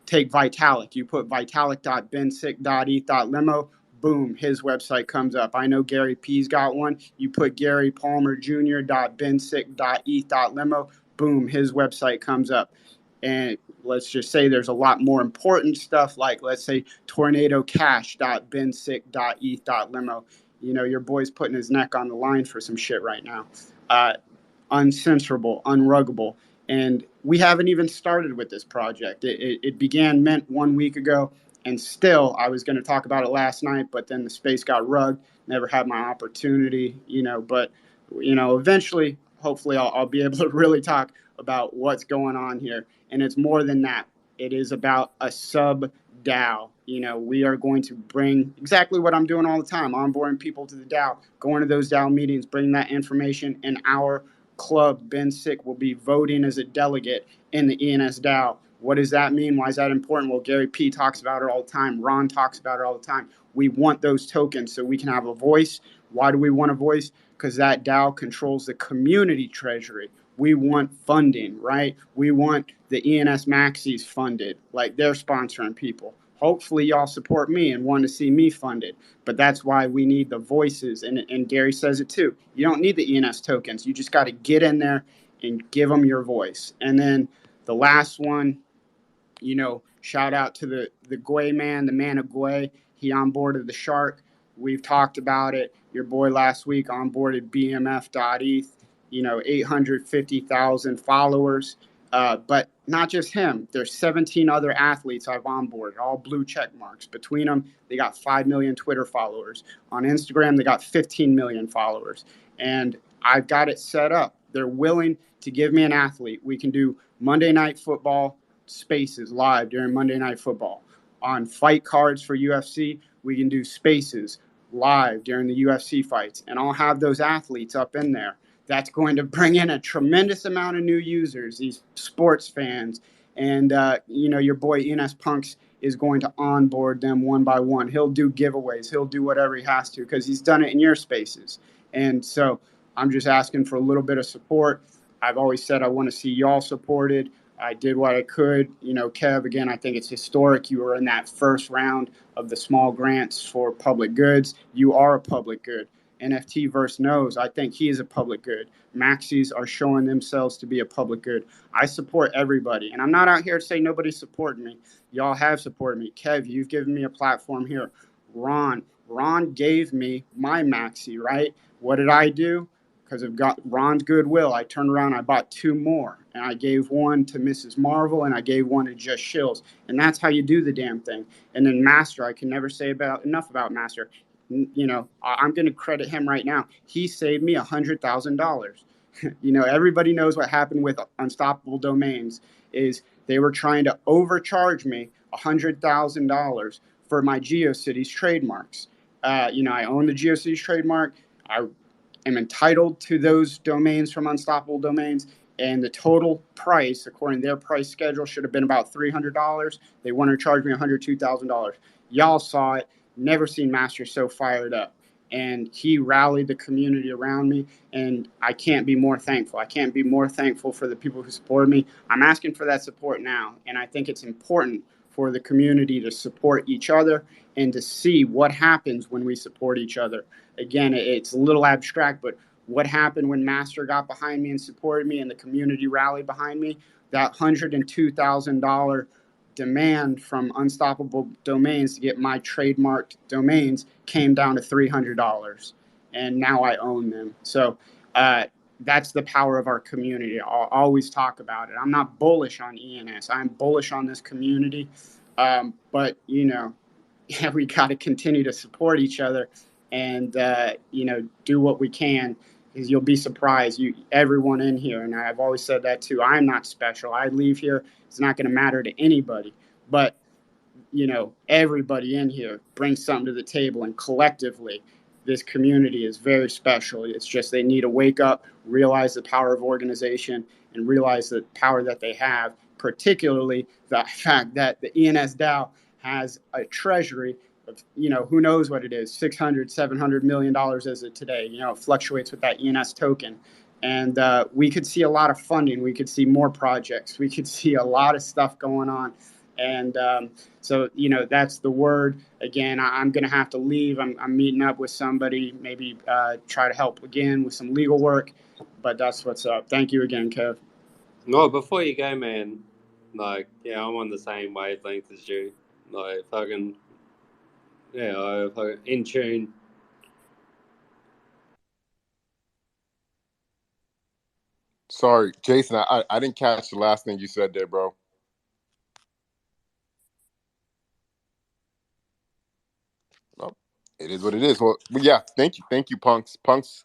S8: take Vitalik. You put vitalik.bensick.eth.limo, boom, his website comes up. I know Gary P's got one. You put Gary Palmer Jr.bensick.eth.limo, boom, his website comes up. And let's just say there's a lot more important stuff like, let's say, tornadocash.bensick.eth.limo. Your boy's putting his neck on the line for some shit right now. Uncensorable, unruggable. And we haven't even started with this project. It began Mint 1 week ago, and still I was going to talk about it last night, but then the space got rugged. Never had my opportunity, but eventually, hopefully I'll be able to really talk about what's going on here. And it's more than that. It is about a sub DAO. We are going to bring exactly what I'm doing all the time, onboarding people to the DAO, going to those DAO meetings, bringing that information. In our club, Ben Sick will be voting as a delegate in the ENS DAO. What does that mean? Why is that important? Well, Gary P talks about it all the time. Ron talks about it all the time. We want those tokens so we can have a voice. Why do we want a voice? Because that DAO controls the community treasury. We want funding, right? We want the ENS Maxis funded, like they're sponsoring people. Hopefully y'all support me and want to see me funded. But that's why we need the voices. And Gary says it too. You don't need the ENS tokens. You just got to get in there and give them your voice. And then the last one, shout out to the Gwei man, the man of Gwei. He onboarded the Shark. We've talked about it. Your boy last week onboarded BMF.eth. 850,000 followers. But not just him. There's 17 other athletes I've onboarded, all blue check marks. Between them, they got 5 million Twitter followers. On Instagram, they got 15 million followers. And I've got it set up. They're willing to give me an athlete. We can do Monday Night Football spaces live during Monday Night Football. On fight cards for UFC, we can do spaces live during the UFC fights. And I'll have those athletes up in there. That's going to bring in a tremendous amount of new users, these sports fans. And, your boy ENS Punks is going to onboard them one by one. He'll do giveaways. He'll do whatever he has to because he's done it in your spaces. And so I'm just asking for a little bit of support. I've always said I want to see y'all supported. I did what I could. Kev, again, I think it's historic. You were in that first round of the small grants for public goods. You are a public good. NFTverse knows, I think he is a public good. Maxis are showing themselves to be a public good. I support everybody, and I'm not out here to say nobody supported me. Y'all have supported me. Kev, you've given me a platform here. Ron gave me my Maxi, right? What did I do? Because of Ron's goodwill, I turned around, I bought 2 more, and I gave one to Mrs. Marvel, and I gave one to Just Shills, and that's how you do the damn thing. And then Master, I can never say enough about Master. You know, I'm going to credit him right now. He saved me $100,000. You know, everybody knows what happened with Unstoppable Domains is they were trying to overcharge me $100,000 for my GeoCities trademarks. You know, I own the GeoCities trademark. I am entitled to those domains from Unstoppable Domains, and the total price, according to their price schedule, should have been about $300. They wanted to charge me $102,000. Y'all saw it. Never seen Master so fired up. And he rallied the community around me, and I can't be more thankful. I can't be more thankful for the people who supported me. I'm asking for that support now, and I think it's important for the community to support each other and to see what happens when we support each other. Again, it's a little abstract, but what happened when Master got behind me and supported me and the community rallied behind me? That $102,000 demand from Unstoppable Domains to get my trademarked domains came down to $300, and now I own them. So that's the power of our community. I'll always talk about it. I'm not bullish on ENS. I'm bullish on this community, but you know, yeah, we got to continue to support each other and you know, do what we can. Because you'll be surprised. Everyone in here, and I've always said that too. I'm not special. I leave here. It's not going to matter to anybody. But, you know, everybody in here brings something to the table, and collectively, this community is very special. It's just they need to wake up, realize the power of organization, and realize the power that they have, particularly the fact that the ENS DAO has a treasury of, you know, who knows what it is, $600-700 million as of today. You know, it fluctuates with that ENS token. And we could see a lot of funding. We could see more projects. We could see a lot of stuff going on. And so, you know, that's the word. Again, I'm going to have to leave. I'm meeting up with somebody, maybe try to help again with some legal work. But that's what's up. Thank you again, Kev.
S7: No, before you go, man, like, yeah, I'm on the same wavelength as you. Like, fucking, yeah, fucking in tune.
S2: Sorry, Jason, I didn't catch the last thing you said there, bro. Well, it is what it is. Well, yeah, thank you, Punks. Punks,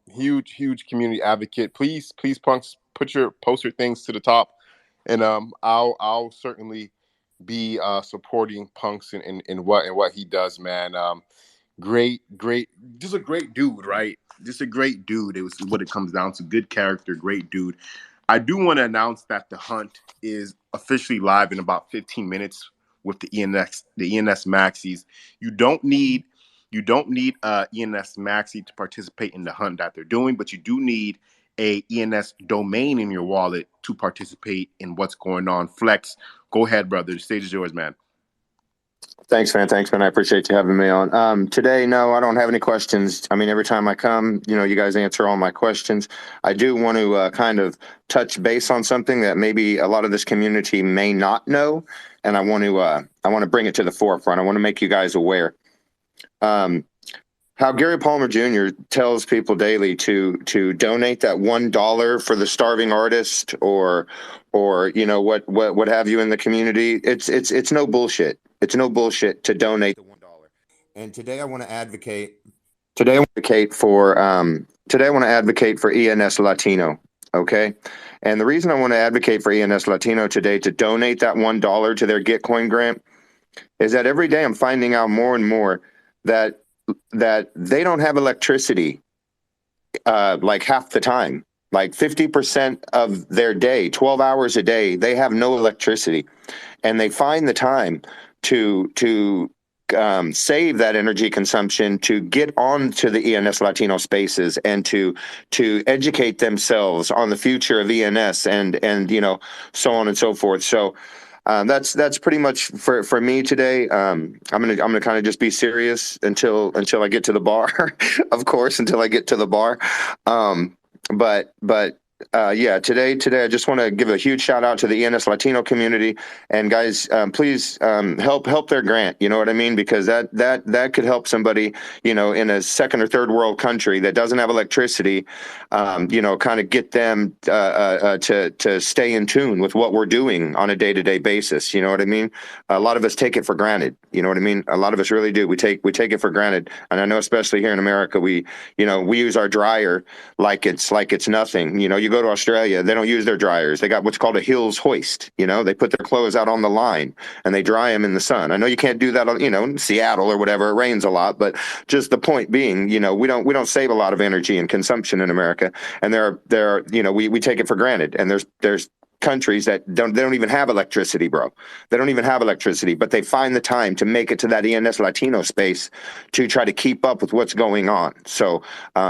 S2: huge community advocate. Please, Punks, put your poster things to the top, and I'll certainly be supporting Punks in what he does, man. Great, just a great dude, right? Just a great dude. It was what it comes down to. Good character, great dude. I do want to announce that the hunt is officially live in about 15 minutes with the ENS Maxis. You don't need ENS Maxi to participate in the hunt that they're doing, but you do need a ENS domain in your wallet to participate in what's going on. Flex, go ahead, brother. The stage is yours, man.
S9: Thanks, man. I appreciate you having me on. Today, no, I don't have any questions. I mean, every time I come, you know, you guys answer all my questions. I do want to kind of touch base on something that maybe a lot of this community may not know, and I want to bring it to the forefront. I want to make you guys aware. How Gary Palmer Jr. tells people daily to donate that $1 for the starving artist, or you know what have you in the community. It's no bullshit. It's no bullshit to donate the $1. And today I want to advocate for ENS Latino. Okay. And the reason I want to advocate for ENS Latino today to donate that $1 to their Gitcoin grant is that every day I'm finding out more and more that they don't have electricity like half the time. Like 50% of their day, 12 hours a day, they have no electricity, and they find the time to save that energy consumption to get onto the ENS Latino spaces and to educate themselves on the future of ENS and you know, so on and so forth. So that's pretty much for me today. I'm gonna kind of just be serious until I get to the bar, of course, until I get to the bar. But yeah, today I just want to give a huge shout out to the ENS Latino community, and guys, please help their grant. You know what I mean? Because that could help somebody, you know, in a second or third world country that doesn't have electricity. You know, kind of get them to stay in tune with what we're doing on a day-to-day basis. You know what I mean? A lot of us take it for granted. You know what I mean? A lot of us really do. We take it for granted, and I know especially here in America, we use our dryer like it's nothing. You know, you go to Australia, they don't use their dryers. They got what's called a Hills hoist. You know, they put their clothes out on the line and they dry them in the sun. I know you can't do that, you know, in Seattle or whatever. It rains a lot, but just the point being, you know, we don't save a lot of energy and consumption in America, and there you know, we take it for granted. And there's countries that don't even have electricity, bro. They don't even have electricity, but they find the time to make it to that ENS Latino space to try to keep up with what's going on. So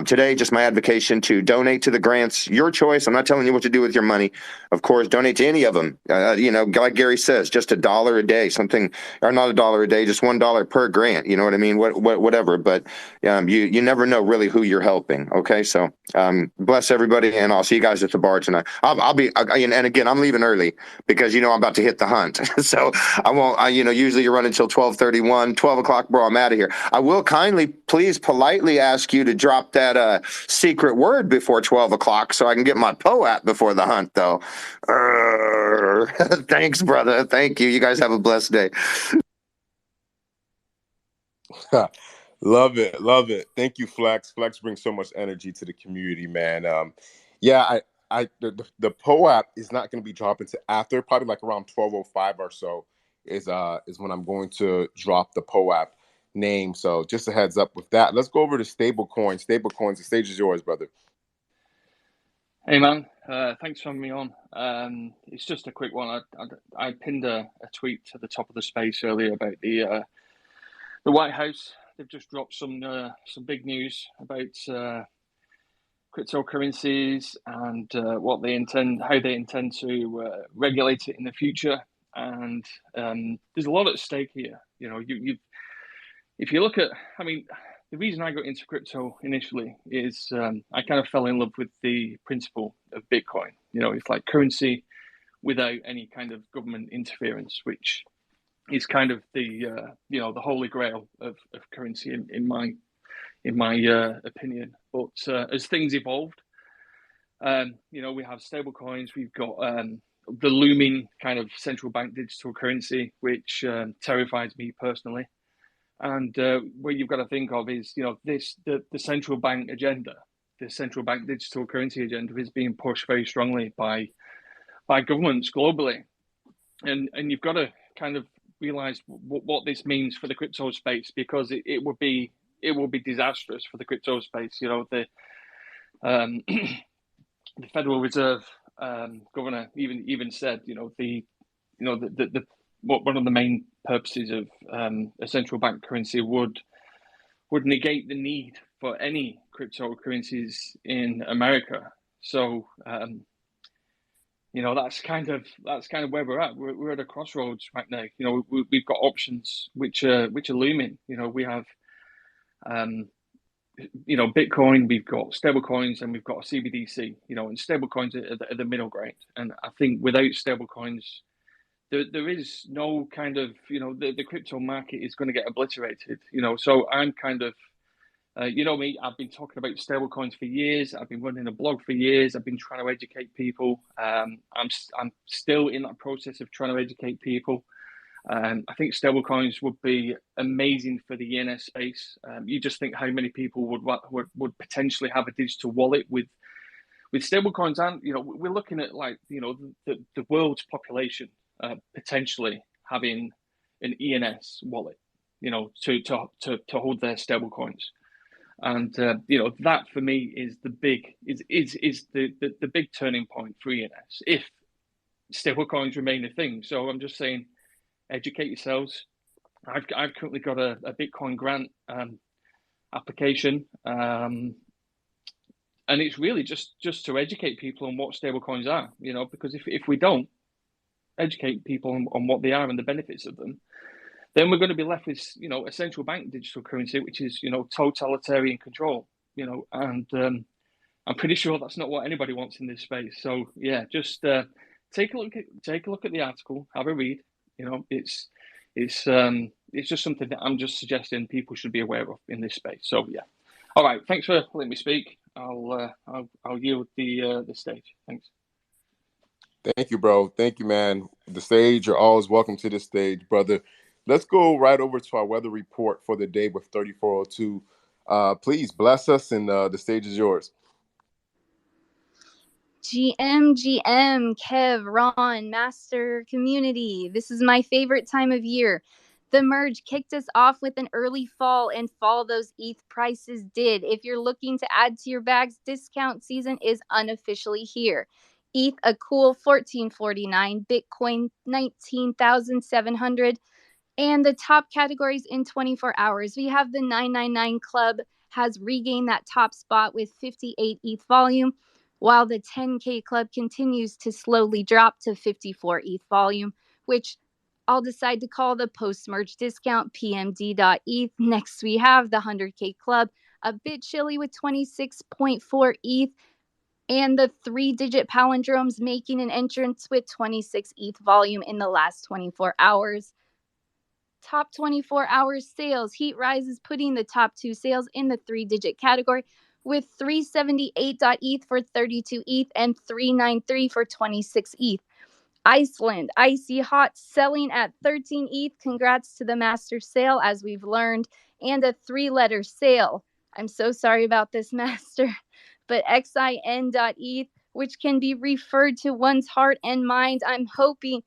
S9: today, just my advocation to donate to the grants, your choice. I'm not telling you what to do with your money. Of course, donate to any of them. You know, like Gary says, just $1 a day, something, or not $1 a day, just $1 per grant. You know what I mean? Whatever. But you never know really who you're helping. Okay, so bless everybody, and I'll see you guys at the bar tonight. I'll be, and again, I'm leaving early because, you know, I'm about to hit the hunt. So I won't, you know, usually you run until 12:31, 12 o'clock, bro, I'm out of here. I will kindly, please politely ask you to drop that secret word before 12 o'clock so I can get my POAP before the hunt, though. Thanks, brother. Thank you. You guys have a blessed day.
S2: Love it. Thank you, Flex. Flex brings so much energy to the community, man. Yeah, the POAP is not going to be dropping to after, probably like around 12:05 or so is when I'm going to drop the POAP name. So just a heads up with that. Let's go over to Stablecoins. The stage is yours, brother.
S10: Hey man, thanks for having me on. It's just a quick one. I pinned a tweet to the top of the space earlier about the White House. They've just dropped some big news about cryptocurrencies and how they intend to regulate it in the future. And there's a lot at stake here. You know, if you look at, I mean, the reason I got into crypto initially is I kind of fell in love with the principle of Bitcoin. You know, it's like currency without any kind of government interference, which is kind of the the holy grail of currency in my opinion. But as things evolved, you know, we have stable coins, we've got the looming kind of central bank digital currency, which terrifies me personally. And what you've got to think of is, you know, the central bank agenda, the central bank digital currency agenda is being pushed very strongly by governments globally, and you've got to kind of realize what this means for the crypto space, because it will be disastrous for the crypto space. You know, the Federal Reserve governor even said, one of the main purposes of a central bank currency would negate the need for any cryptocurrencies in America. So you know, that's kind of where we're at. We're at a crossroads right now. You know, we've got options which are looming. You know, we have Bitcoin, we've got stable coins, and we've got a CBDC. You know, and stable coins are the middle ground. And I think without stable coins, there is no kind of, you know, the crypto market is going to get obliterated, you know. So I'm kind of, you know me, I've been talking about stable coins for years. I've been running a blog for years. I've been trying to educate people. I'm still in that process of trying to educate people. I think stable coins would be amazing for the ENS space. You just think how many people would potentially have a digital wallet with stable coins. And, you know, we're looking at, like, you know, the world's population potentially having an ENS wallet, you know, to hold their stable coins. And you know, that for me is the big big turning point for ENS if stable coins remain a thing. So I'm just saying, educate yourselves. I've currently got a Bitcoin grant application, and it's really just to educate people on what stable coins are, you know, because if we don't, educate people on what they are and the benefits of them, then we're going to be left with, a central bank digital currency, which is, totalitarian control, and I'm pretty sure that's not what anybody wants in this space. So yeah, just take a look at the article, have a read. It's just something that I'm just suggesting people should be aware of in this space. So yeah. All right. Thanks for letting me speak. I'll yield the stage. Thanks.
S2: Thank you, bro. Thank you, man. The stage, you're always welcome to the stage, brother. Let's go right over to our weather report for the day with 3402. Please bless us, and the stage is yours.
S1: GM, Kev, Ron, Master Community. This is my favorite time of year. The merge kicked us off with an early fall, and fall those ETH prices did. If you're looking to add to your bags, discount season is unofficially here. ETH a cool $14.49, Bitcoin $19,700, and the top categories in 24 hours. We have the 999 Club has regained that top spot with 58 ETH volume, while the 10K Club continues to slowly drop to 54 ETH volume, which I'll decide to call the post-merge discount PMD.ETH. Next, we have the 100K Club, a bit chilly with 26.4 ETH, and the 3-digit palindromes making an entrance with 26 ETH volume in the last 24 hours. Top 24 hours sales. Heat Rise is putting the top 2 sales in the 3-digit category with 378.ETH for 32 ETH and 393 for 26 ETH. Iceland, Icy Hot, selling at 13 ETH. Congrats to the master sale, as we've learned, and a 3-letter sale. I'm so sorry about this, master. But xin.ETH, which can be referred to one's heart and mind. I'm hoping,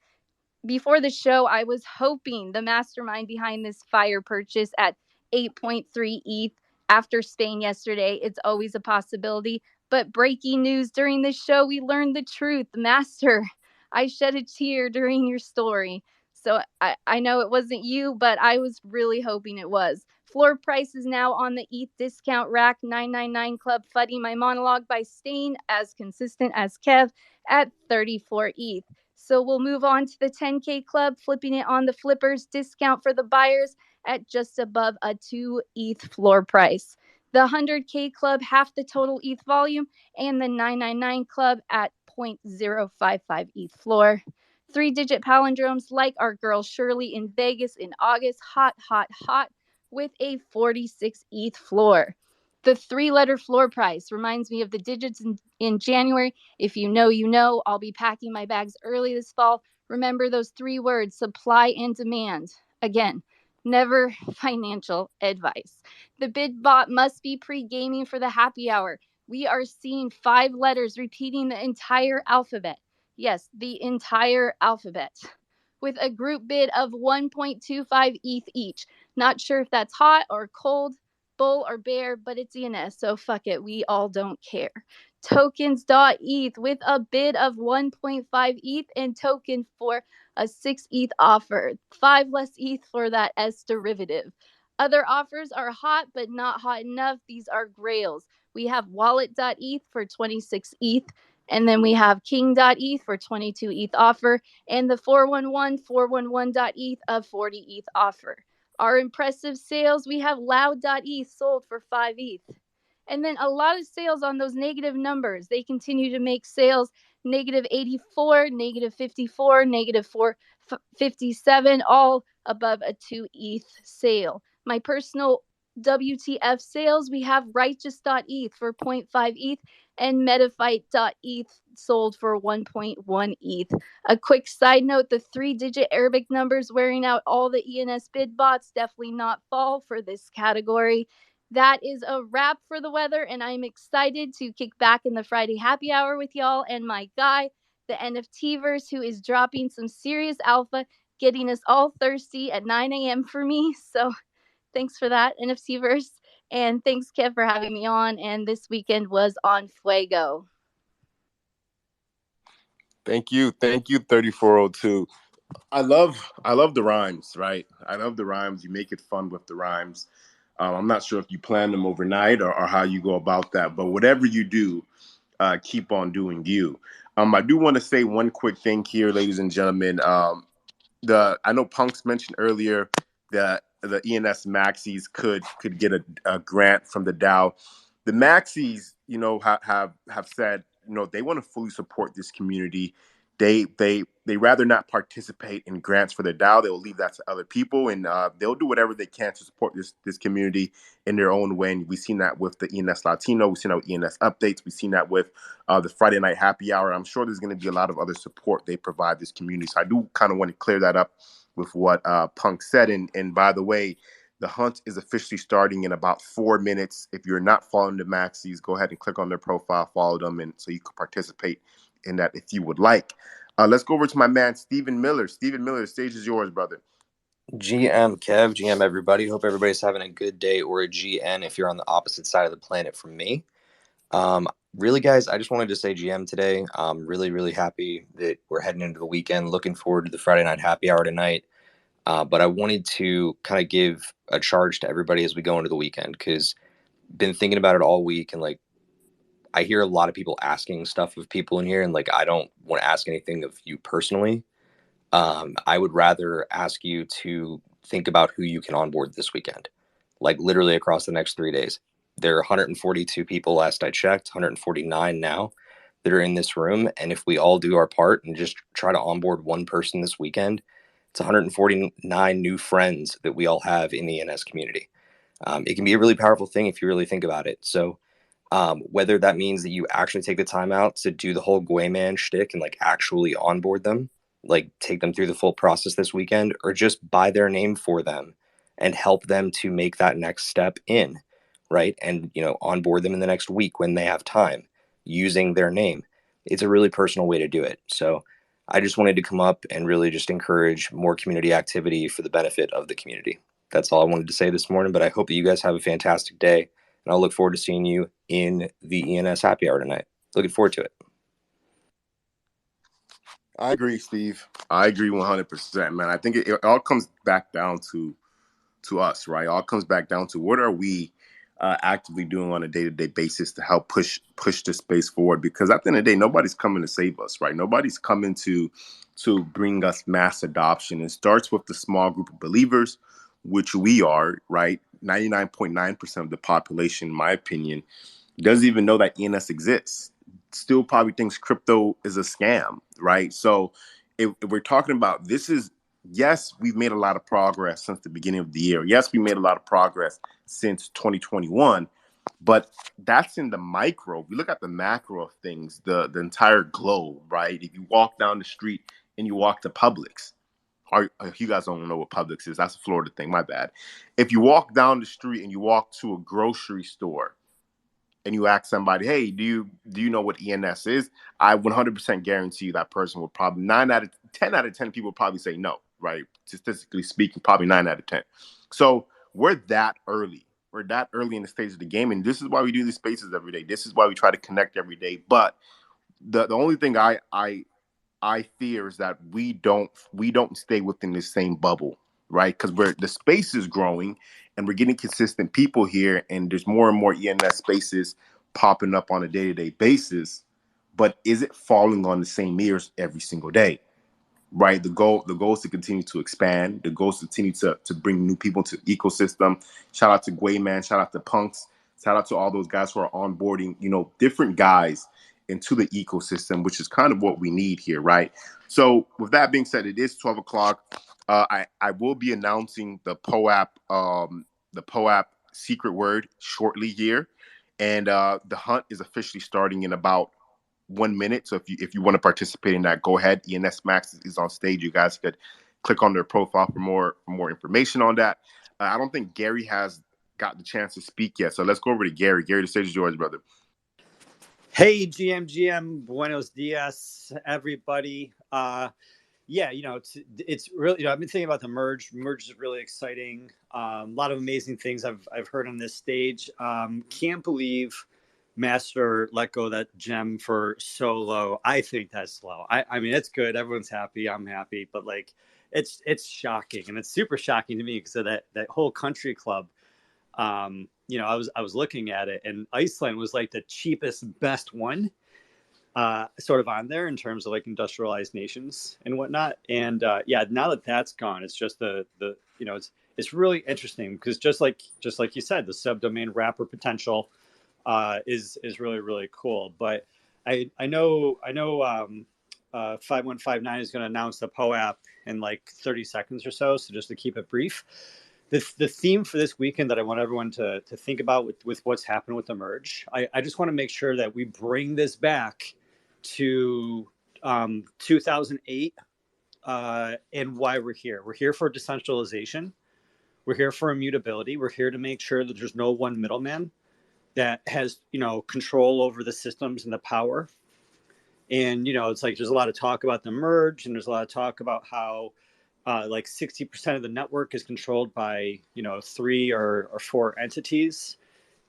S1: before the show, I was hoping the mastermind behind this fire purchase at 8.3 ETH after Spain yesterday. It's always a possibility. But breaking news during this show, we learned the truth. Master, I shed a tear during your story. So I know it wasn't you, but I was really hoping it was. Floor price is now on the ETH discount rack. 999 Club fudding my monologue by staying as consistent as Kev at 34 ETH. So we'll move on to the 10K Club, flipping it on the flippers, discount for the buyers at just above a 2 ETH floor price. The 100K Club, half the total ETH volume, and the 999 Club at 0.055 ETH floor. 3-digit palindromes like our girl Shirley in Vegas in August, hot, hot, hot, with a 46 ETH floor. The 3-letter floor price reminds me of the digits in January. If you know, you know. I'll be packing my bags early this fall. Remember those 3 words, supply and demand. Again, never financial advice. The bid bot must be pre-gaming for the happy hour. We are seeing 5 letters repeating the entire alphabet. Yes, the entire alphabet. With a group bid of 1.25 ETH each. Not sure if that's hot or cold, bull or bear, but it's ENS, so fuck it. We all don't care. Tokens.ETH with a bid of 1.5 ETH and token for a 6 ETH offer. 5 less ETH for that S derivative. Other offers are hot, but not hot enough. These are grails. We have wallet.ETH for 26 ETH. And then we have king.ETH for 22 ETH offer. And the 411.ETH of 40 ETH offer. Our impressive sales, we have loud.ETH sold for 5 ETH. And then a lot of sales on those negative numbers. They continue to make sales negative 84, negative 54, negative 457, all above a 2 ETH sale. My personal WTF sales, we have righteous.ETH for 0.5 ETH and metaphyte.ETH sold for 1.1 ETH. A quick side note, the 3-digit Arabic numbers wearing out all the ENS bid bots, definitely not fall for this category. That is a wrap for the weather, and I'm excited to kick back in the Friday happy hour with y'all and my guy, the NFTverse, who is dropping some serious alpha, getting us all thirsty at 9 a.m. for me. So thanks for that, NFTverse. And thanks, Kev, for having me on. And this weekend was on fuego.
S2: Thank you. Thank you, 3402. I love the rhymes, right? I love the rhymes. You make it fun with the rhymes. I'm not sure if you plan them overnight or how you go about that, but whatever you do, keep on doing you. I do want to say one quick thing here, ladies and gentlemen. I know Punks mentioned earlier that the ENS Maxis could get a grant from the DAO. The Maxis, have said, they want to fully support this community. They rather not participate in grants for the DAO. They will leave that to other people, and they'll do whatever they can to support this community in their own way. And we've seen that with the ENS Latino. We've seen that with ENS updates. We've seen that with the Friday Night Happy Hour. I'm sure there's going to be a lot of other support they provide this community. So I do kind of want to clear that up with what Punk said. And by the way, the hunt is officially starting in about 4 minutes. If you're not following the Maxis, go ahead and click on their profile, follow them, and so you can participate in that if you would like. Let's go over to my man, Stephen Miller. Stephen Miller, the stage is yours, brother.
S11: GM Kev, GM everybody. Hope everybody's having a good day, or a GN if you're on the opposite side of the planet from me. Really, guys, I just wanted to say GM today. I'm really, really happy that we're heading into the weekend. Looking forward to the Friday Night Happy Hour tonight. But I wanted to kind of give a charge to everybody as we go into the weekend, because been thinking about it all week, and like I hear a lot of people asking stuff of people in here, and like I don't want to ask anything of you personally. I would rather ask you to think about who you can onboard this weekend, like literally across the next 3 days. There are 142 people last I checked, 149 now that are in this room. And if we all do our part and just try to onboard one person this weekend, it's 149 new friends that we all have in the ENS community. It can be a really powerful thing if you really think about it. So whether that means that you actually take the time out to do the whole Gwayman shtick and like actually onboard them, like take them through the full process this weekend, or just buy their name for them and help them to make that next step in, right? And, onboard them in the next week when they have time using their name. It's a really personal way to do it. So I just wanted to come up and really just encourage more community activity for the benefit of the community. That's all I wanted to say this morning, but I hope that you guys have a fantastic day, and I'll look forward to seeing you in the ENS Happy Hour tonight. Looking forward to it.
S2: I agree, Steve. I agree 100%, man. I think it all comes back down to us, right? It all comes back down to what are we actively doing on a day-to-day basis to help push the space forward, because at the end of the day, nobody's coming to save us, right? Nobody's coming to bring us mass adoption. It starts with the small group of believers, which we are, right? 99.9% of the population, in my opinion, doesn't even know that ENS exists. Still probably thinks crypto is a scam, right? So if we're talking about yes, we've made a lot of progress since the beginning of the year. Yes, we made a lot of progress since 2021, but that's in the micro. We look at the macro of things, the entire globe, right? If you walk down the street and you walk to Publix, or you guys don't know what Publix is, that's a Florida thing, my bad. If you walk down the street and you walk to a grocery store and you ask somebody, hey, do you know what ENS is? I 100% guarantee you that person will probably 10 out of 10 people probably say no, right? Statistically speaking, probably 9 out of 10. So we're that early. We're that early in the stage of the game. And this is why we do these spaces every day. This is why we try to connect every day. But the only thing I fear is that we don't stay within the same bubble, right? Because the space is growing and we're getting consistent people here, and there's more and more ENS spaces popping up on a day-to-day basis. But is it falling on the same ears every single day? Right. The goal is to continue to expand. The goal is to continue to bring new people to the ecosystem. Shout out to Gwayman, shout out to Punks, shout out to all those guys who are onboarding, different guys into the ecosystem, which is kind of what we need here, right? So with that being said, it is 12 o'clock. I will be announcing the POAP secret word shortly here. And the hunt is officially starting in about 1 minute. So if you want to participate in that, go ahead. ENS Max is on stage. You guys could click on their profile for more information on that. I don't think Gary has got the chance to speak yet. So let's go over to Gary. Gary, the stage is yours, brother.
S3: Hey, GM, buenos dias, everybody. Yeah, it's really, I've been thinking about the merge. Merge is really exciting. A lot of amazing things I've heard on this stage. Can't believe Master let go that gem for so low. I think that's slow. I mean, it's good. Everyone's happy. I'm happy. But like, it's shocking. And it's super shocking to me because of that whole country club. I was looking at it, and Iceland was like the cheapest, best one. sort of on there in terms of like industrialized nations and whatnot. And yeah, now that that's gone, it's just the it's really interesting because just like you said, the subdomain wrapper potential is really really cool. But I know 5159 is going to announce the POAP in like 30 seconds or so. So just to keep it brief, the theme for this weekend that I want everyone to think about with what's happened with the merge, I just want to make sure that we bring this back to 2008 and why we're here. We're here for decentralization. We're here for immutability. We're here to make sure that there's no one middleman that has control over the systems and the power. And it's like there's a lot of talk about the merge, and there's a lot of talk about how like 60% of the network is controlled by 3 or 4 entities,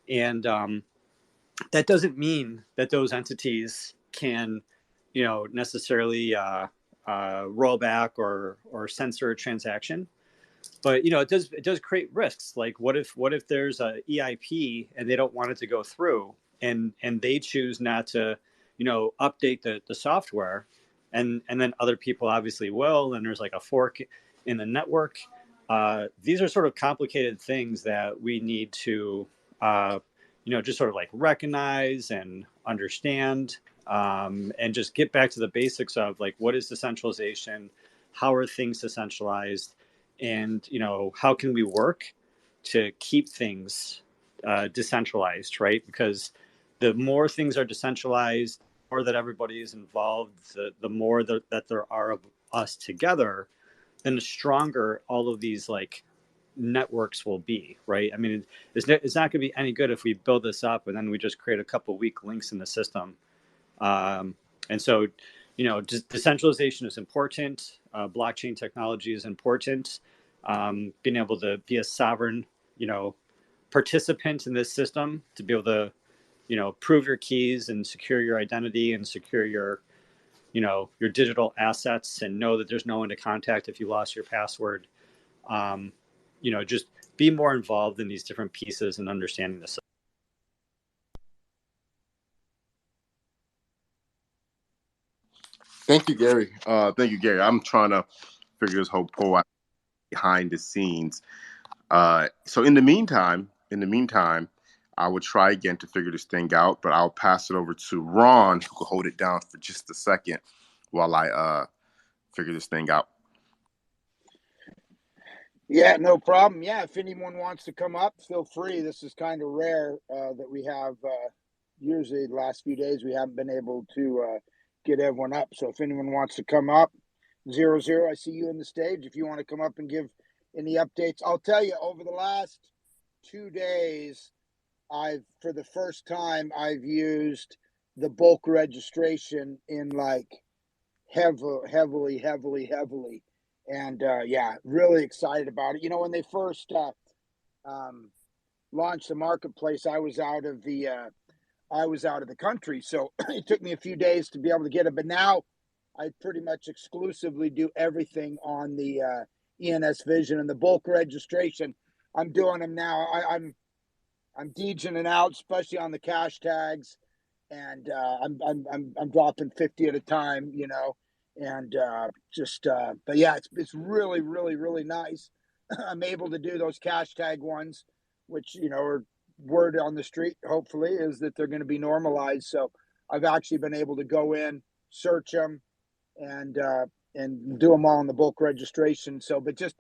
S3: and that doesn't mean that those entities can necessarily roll back or censor a transaction. But it does create risks. Like what if there's a EIP and they don't want it to go through, and they choose not to update the software, and then other people obviously will, and there's like a fork in the network. These are sort of complicated things that we need to just sort of like recognize and understand, and just get back to the basics of like what is decentralization, how are things decentralized, and how can we work to keep things decentralized, right? Because the more things are decentralized, the more that everybody is involved, the more that there are of us together, then the stronger all of these like networks will be, right? I mean, it's not going to be any good if we build this up and then we just create a couple weak links in the system. And so, decentralization is important. Blockchain technology is important. Being able to be a sovereign, participant in this system, to be able to, prove your keys and secure your identity and secure your digital assets, and know that there's no one to contact if you lost your password. Just be more involved in these different pieces and understanding the system.
S2: Thank you, Gary. I'm trying to figure this whole poll out behind the scenes. So in the meantime, I will try again to figure this thing out, but I'll pass it over to Ron, who will hold it down for just a second while I figure this thing out.
S4: Yeah, no problem. Yeah, if anyone wants to come up, feel free. This is kind of rare that we have. Usually the last few days we haven't been able to get everyone up. So if anyone wants to come up, 00, I see you on the stage. If you want to come up and give any updates, I'll tell you, over the last 2 days, for the first time, I've used the bulk registration in like heavily. And yeah, really excited about it. When they first launched the marketplace, I was out of the country, so it took me a few days to be able to get it. But now I pretty much exclusively do everything on the ENS Vision and the bulk registration. I'm doing them now. I'm DJing it out, especially on the cash tags, and I'm dropping 50 at a time, and but yeah, it's really really nice. I'm able to do those cash tag ones, which are word on the street, hopefully, is that they're going to be normalized. So I've actually been able to go in, search them, and do them all in the bulk registration. So, but just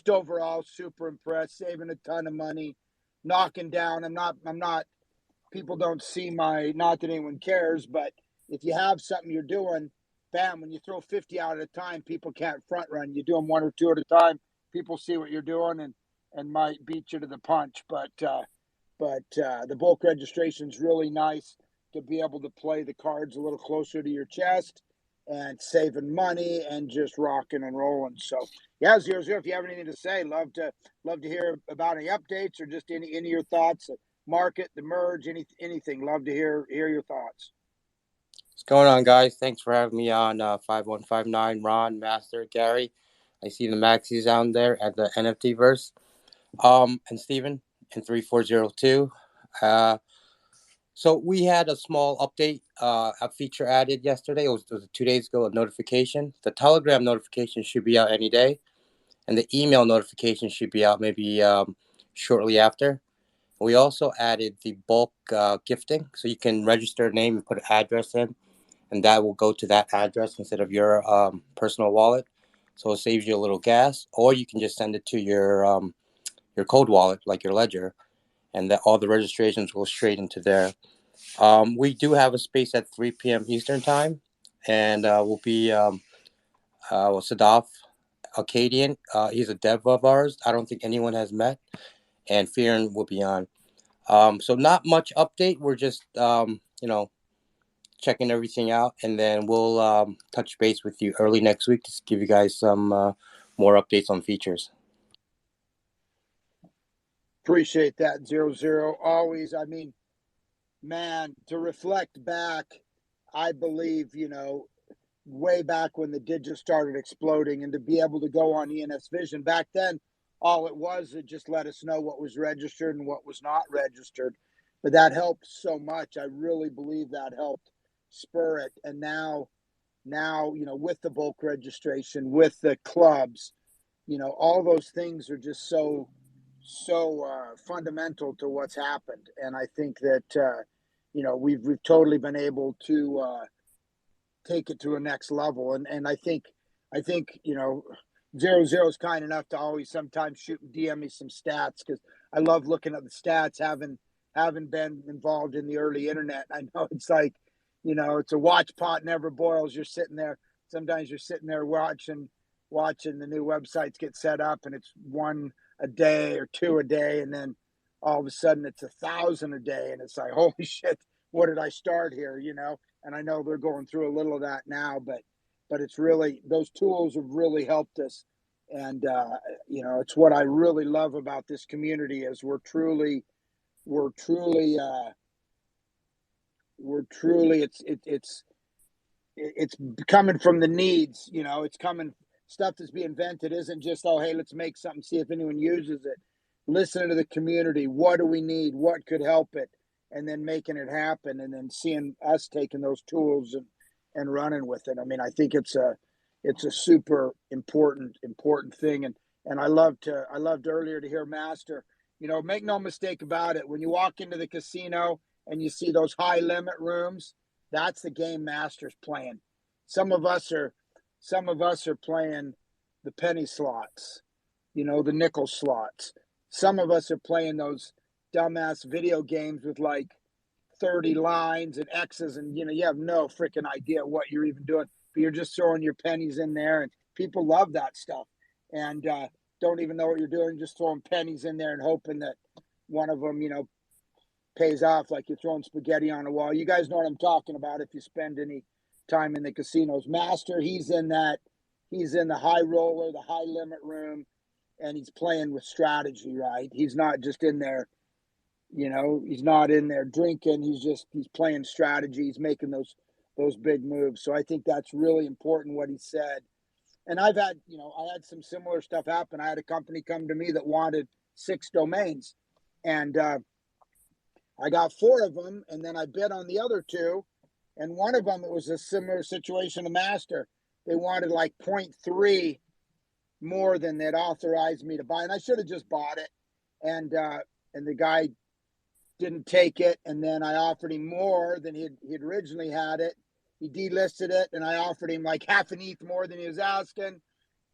S4: overall, super impressed, saving a ton of money, knocking down. I'm not. People don't see not that anyone cares, but if you have something you're doing, bam, when you throw 50 out at a time, people can't front run. You do them 1 or 2 at a time, people see what you're doing and might beat you to the punch. But the bulk registration is really nice to be able to play the cards a little closer to your chest and saving money and just rocking and rolling. So yeah, 00, if you have anything to say, love to hear about any updates or just any of your thoughts. Market, the merge, anything. Love to hear your thoughts.
S12: What's going on, guys? Thanks for having me on 5159, Ron, Master, Gary. I see the Maxis down there at the NFT verse. And Steven in 3402. So we had a small update, a feature added yesterday. It was 2 days ago, a notification. The Telegram notification should be out any day, and the email notification should be out maybe shortly after. We also added the bulk gifting, so you can register a name and put an address in, and that will go to that address instead of your personal wallet. So it saves you a little gas, or you can just send it to your cold wallet, like your Ledger, and that all the registrations will straight into there. We do have a space at 3 p.m. Eastern time, and we'll be Sadaf Acadian. He's a dev of ours. I don't think anyone has met, and Fearon will be on. So not much update. We're just checking everything out, and then we'll touch base with you early next week to give you guys some more updates on features.
S4: Appreciate that, 00. Always, I mean, man, to reflect back, I believe, way back when the digits started exploding, and to be able to go on ENS Vision back then, all it just let us know what was registered and what was not registered. But that helped so much. I really believe that helped spur it. And now, with the bulk registration, with the clubs, all those things are just so fundamental to what's happened. And I think that, we've totally been able to take it to a next level. And I think, 00 is kind enough to always sometimes shoot and DM me some stats, because I love looking at the stats, having been involved in the early internet. I know it's like, it's a watch pot never boils. Sometimes you're sitting there watching the new websites get set up, and it's one a day or two a day, and then all of a sudden it's 1,000 a day, and it's like, holy shit, what did I start here? And I know they're going through a little of that now, but it's really, those tools have really helped us. And it's what I really love about this community is we're truly it's coming from the needs. It's coming, stuff that's being invented isn't just, oh, hey, let's make something, see if anyone uses it. Listening to the community, what do we need, what could help it, and then making it happen, and then seeing us taking those tools and running with it. I mean, I think it's a super important thing. And I loved earlier to hear Master, make no mistake about it, when you walk into the casino and you see those high limit rooms, that's the game Master's playing. Some of us are playing the penny slots, the nickel slots. Some of us are playing those dumbass video games with like 30 lines and X's, and you have no freaking idea what you're even doing, but you're just throwing your pennies in there, and people love that stuff, and don't even know what you're doing, just throwing pennies in there and hoping that one of them, pays off, like you're throwing spaghetti on a wall. You guys know what I'm talking about if you spend any time in the casinos. Master, he's in the high roller, the high limit room, and he's playing with strategy, right? He's not just in there, he's not in there drinking. He's playing strategy. He's making those big moves. So I think that's really important what he said. And I've had, I had some similar stuff happen. I had a company come to me that wanted 6 domains, and I got 4 of them, and then I bid on the other 2, and one of them, it was a similar situation to Master. They wanted like 0.3 more than they'd authorized me to buy, and I should have just bought it. And the guy didn't take it, and then I offered him more than he'd originally had it. He delisted it, and I offered him like half an ETH more than he was asking.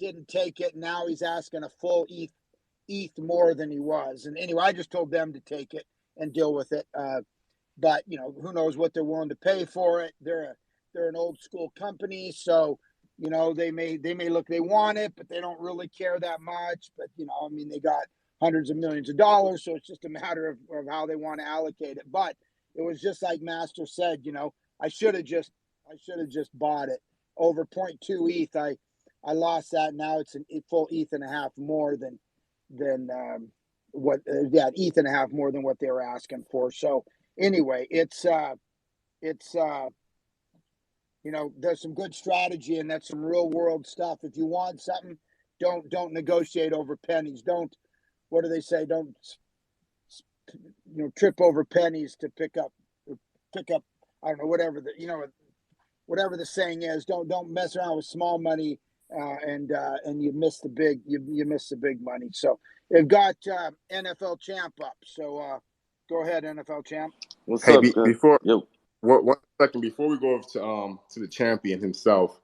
S4: Didn't take it. Now he's asking a full ETH more than he was. And anyway, I just told them to take it and deal with it. But who knows what they're willing to pay for it? They're an old school company, so they may look, they want it, but they don't really care that much. But they got hundreds of millions of dollars, so it's just a matter of how they want to allocate it. But it was just like Master said, I should have just bought it over 0.2 ETH. I lost that. Now it's a full ETH and a half more than ETH and a half more than what they were asking for. So anyway, it's there's some good strategy, and that's some real world stuff. If you want something, don't negotiate over pennies. Don't, what do they say? Don't trip over pennies to pick up pick up, I don't know, whatever whatever the saying is. Don't mess around with small money, and you miss the big you miss the big money. So they've got NFL Champ up. So go ahead, NFL Champ.
S13: What's
S2: Hey,
S13: up, guys?
S2: before
S13: Yo.
S2: one second before we go over to the champion himself,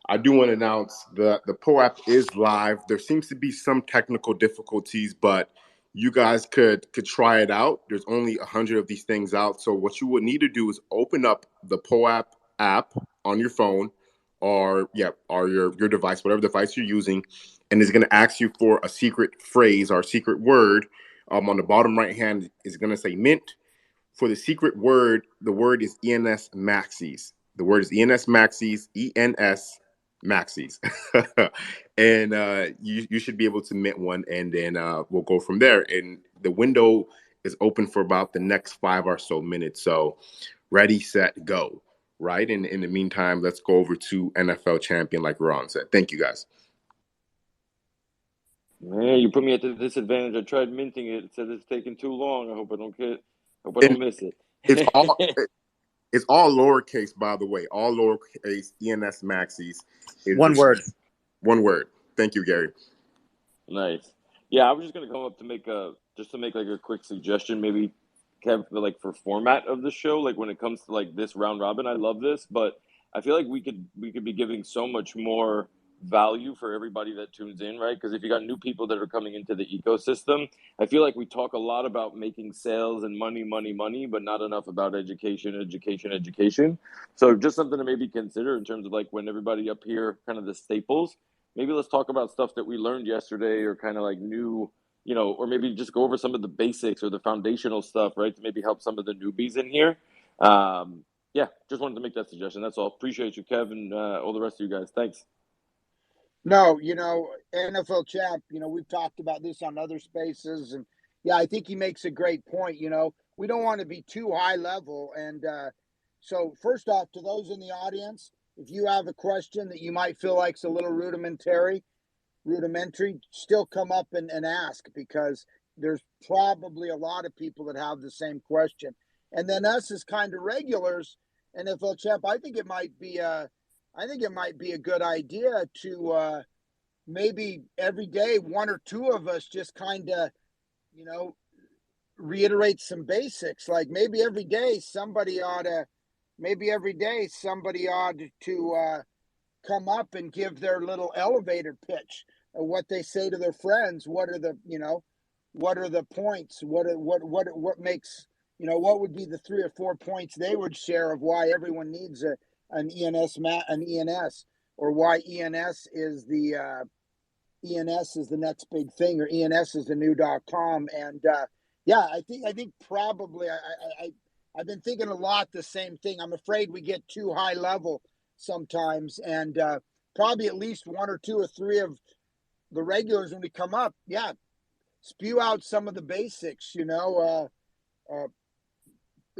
S2: I do want to announce the POAP is live. There seems to be some technical difficulties, but you guys could try it out. There's only 100 of these things out. So what you would need to do is open up the POAP app on your phone or your device, whatever device you're using, and it's going to ask you for a secret phrase or secret word. On the bottom right hand is going to say mint. For the secret word, the word is ENS Maxis. The word is ENS Maxis, ENS Maxis. And you should be able to mint one, and then we'll go from there. And the window is open for about the next 5 or so minutes. So ready, set, go. Right? And in the meantime, let's go over to NFL Champion, like Ron said. Thank you, guys.
S13: Man, you put me at the disadvantage. I tried minting it. It said it's taking too long. I hope I don't miss it.
S2: It's all lowercase, by the way. All lowercase, ENS Maxis.
S3: One word.
S2: One word. Thank you, Gary.
S13: Nice. Yeah, I was just gonna come up to make like a quick suggestion, maybe, Kev, for format of the show. Like when it comes to like this round robin, I love this, but I feel like we could be giving so much more value for everybody that tunes in, right? Because if you got new people that are coming into the ecosystem, I feel like we talk a lot about making sales and money, but not enough about education. So just something to maybe consider in terms of like when everybody up here, kind of the staples, maybe let's talk about stuff that we learned yesterday or kind of like new, or maybe just go over some of the basics or the foundational stuff, right? To maybe help some of the newbies in here. Yeah, just wanted to make that suggestion. That's all. Appreciate you, Kevin, all the rest of you guys. Thanks.
S4: No, NFL Champ, we've talked about this on other spaces. And yeah, I think he makes a great point. We don't want to be too high level. And so first off, to those in the audience, if you have a question that you might feel like's a little rudimentary, still come up and ask, because there's probably a lot of people that have the same question. And then us as kind of regulars, NFL Champ, I think it might be a good idea to maybe every day one or two of us just kind of, reiterate some basics. Like maybe every day somebody ought to come up and give their little elevator pitch of what they say to their friends. What are the points? What makes, what would be the 3 or 4 points they would share of why everyone needs an ENS, or why ENS is the next big thing, or ENS is the new .com. And yeah, I think probably I've been thinking a lot the same thing. I'm afraid we get too high level sometimes, and probably at least 1 or 2 or 3 of the regulars when we come up, yeah, spew out some of the basics, and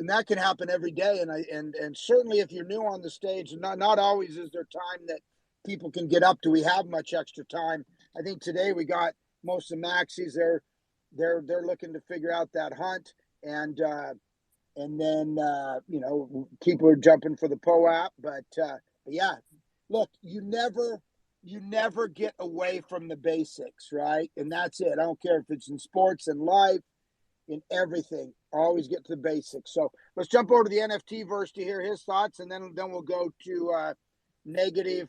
S4: that can happen every day. And certainly if you're new on the stage, not always is there time that people can get up to. We have much extra time. I think today we got most of the Maxis. They're looking to figure out that hunt, and then people are jumping for the POAP. But yeah, look, you never get away from the basics, right? And that's it. I don't care if it's in sports and life, in everything. Always get to the basics. So let's jump over to the NFT verse to hear his thoughts, and then we'll go to negative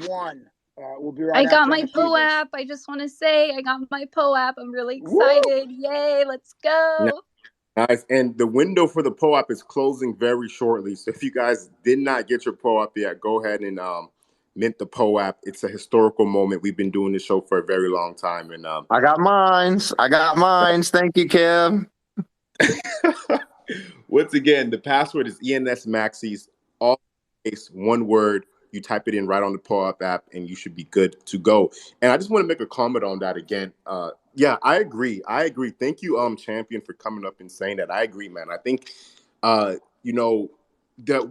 S4: one. We'll be right.
S1: I got my POAP. I just want to say I got my POAP. I'm really excited. Woo! Yay! Let's go.
S2: Nice. And the window for the POAP is closing very shortly. So if you guys did not get your POAP yet, go ahead and mint the POAP. It's a historical moment. We've been doing this show for a very long time, and
S9: I got mines. Thank you, Kev.
S2: Once again, the password is ENS Maxis, all case, one word. You type it in right on the POAP app, and you should be good to go. And I just want to make a comment on that again. Yeah, I agree. Thank you, Champion, for coming up and saying that. I agree, man. I think, that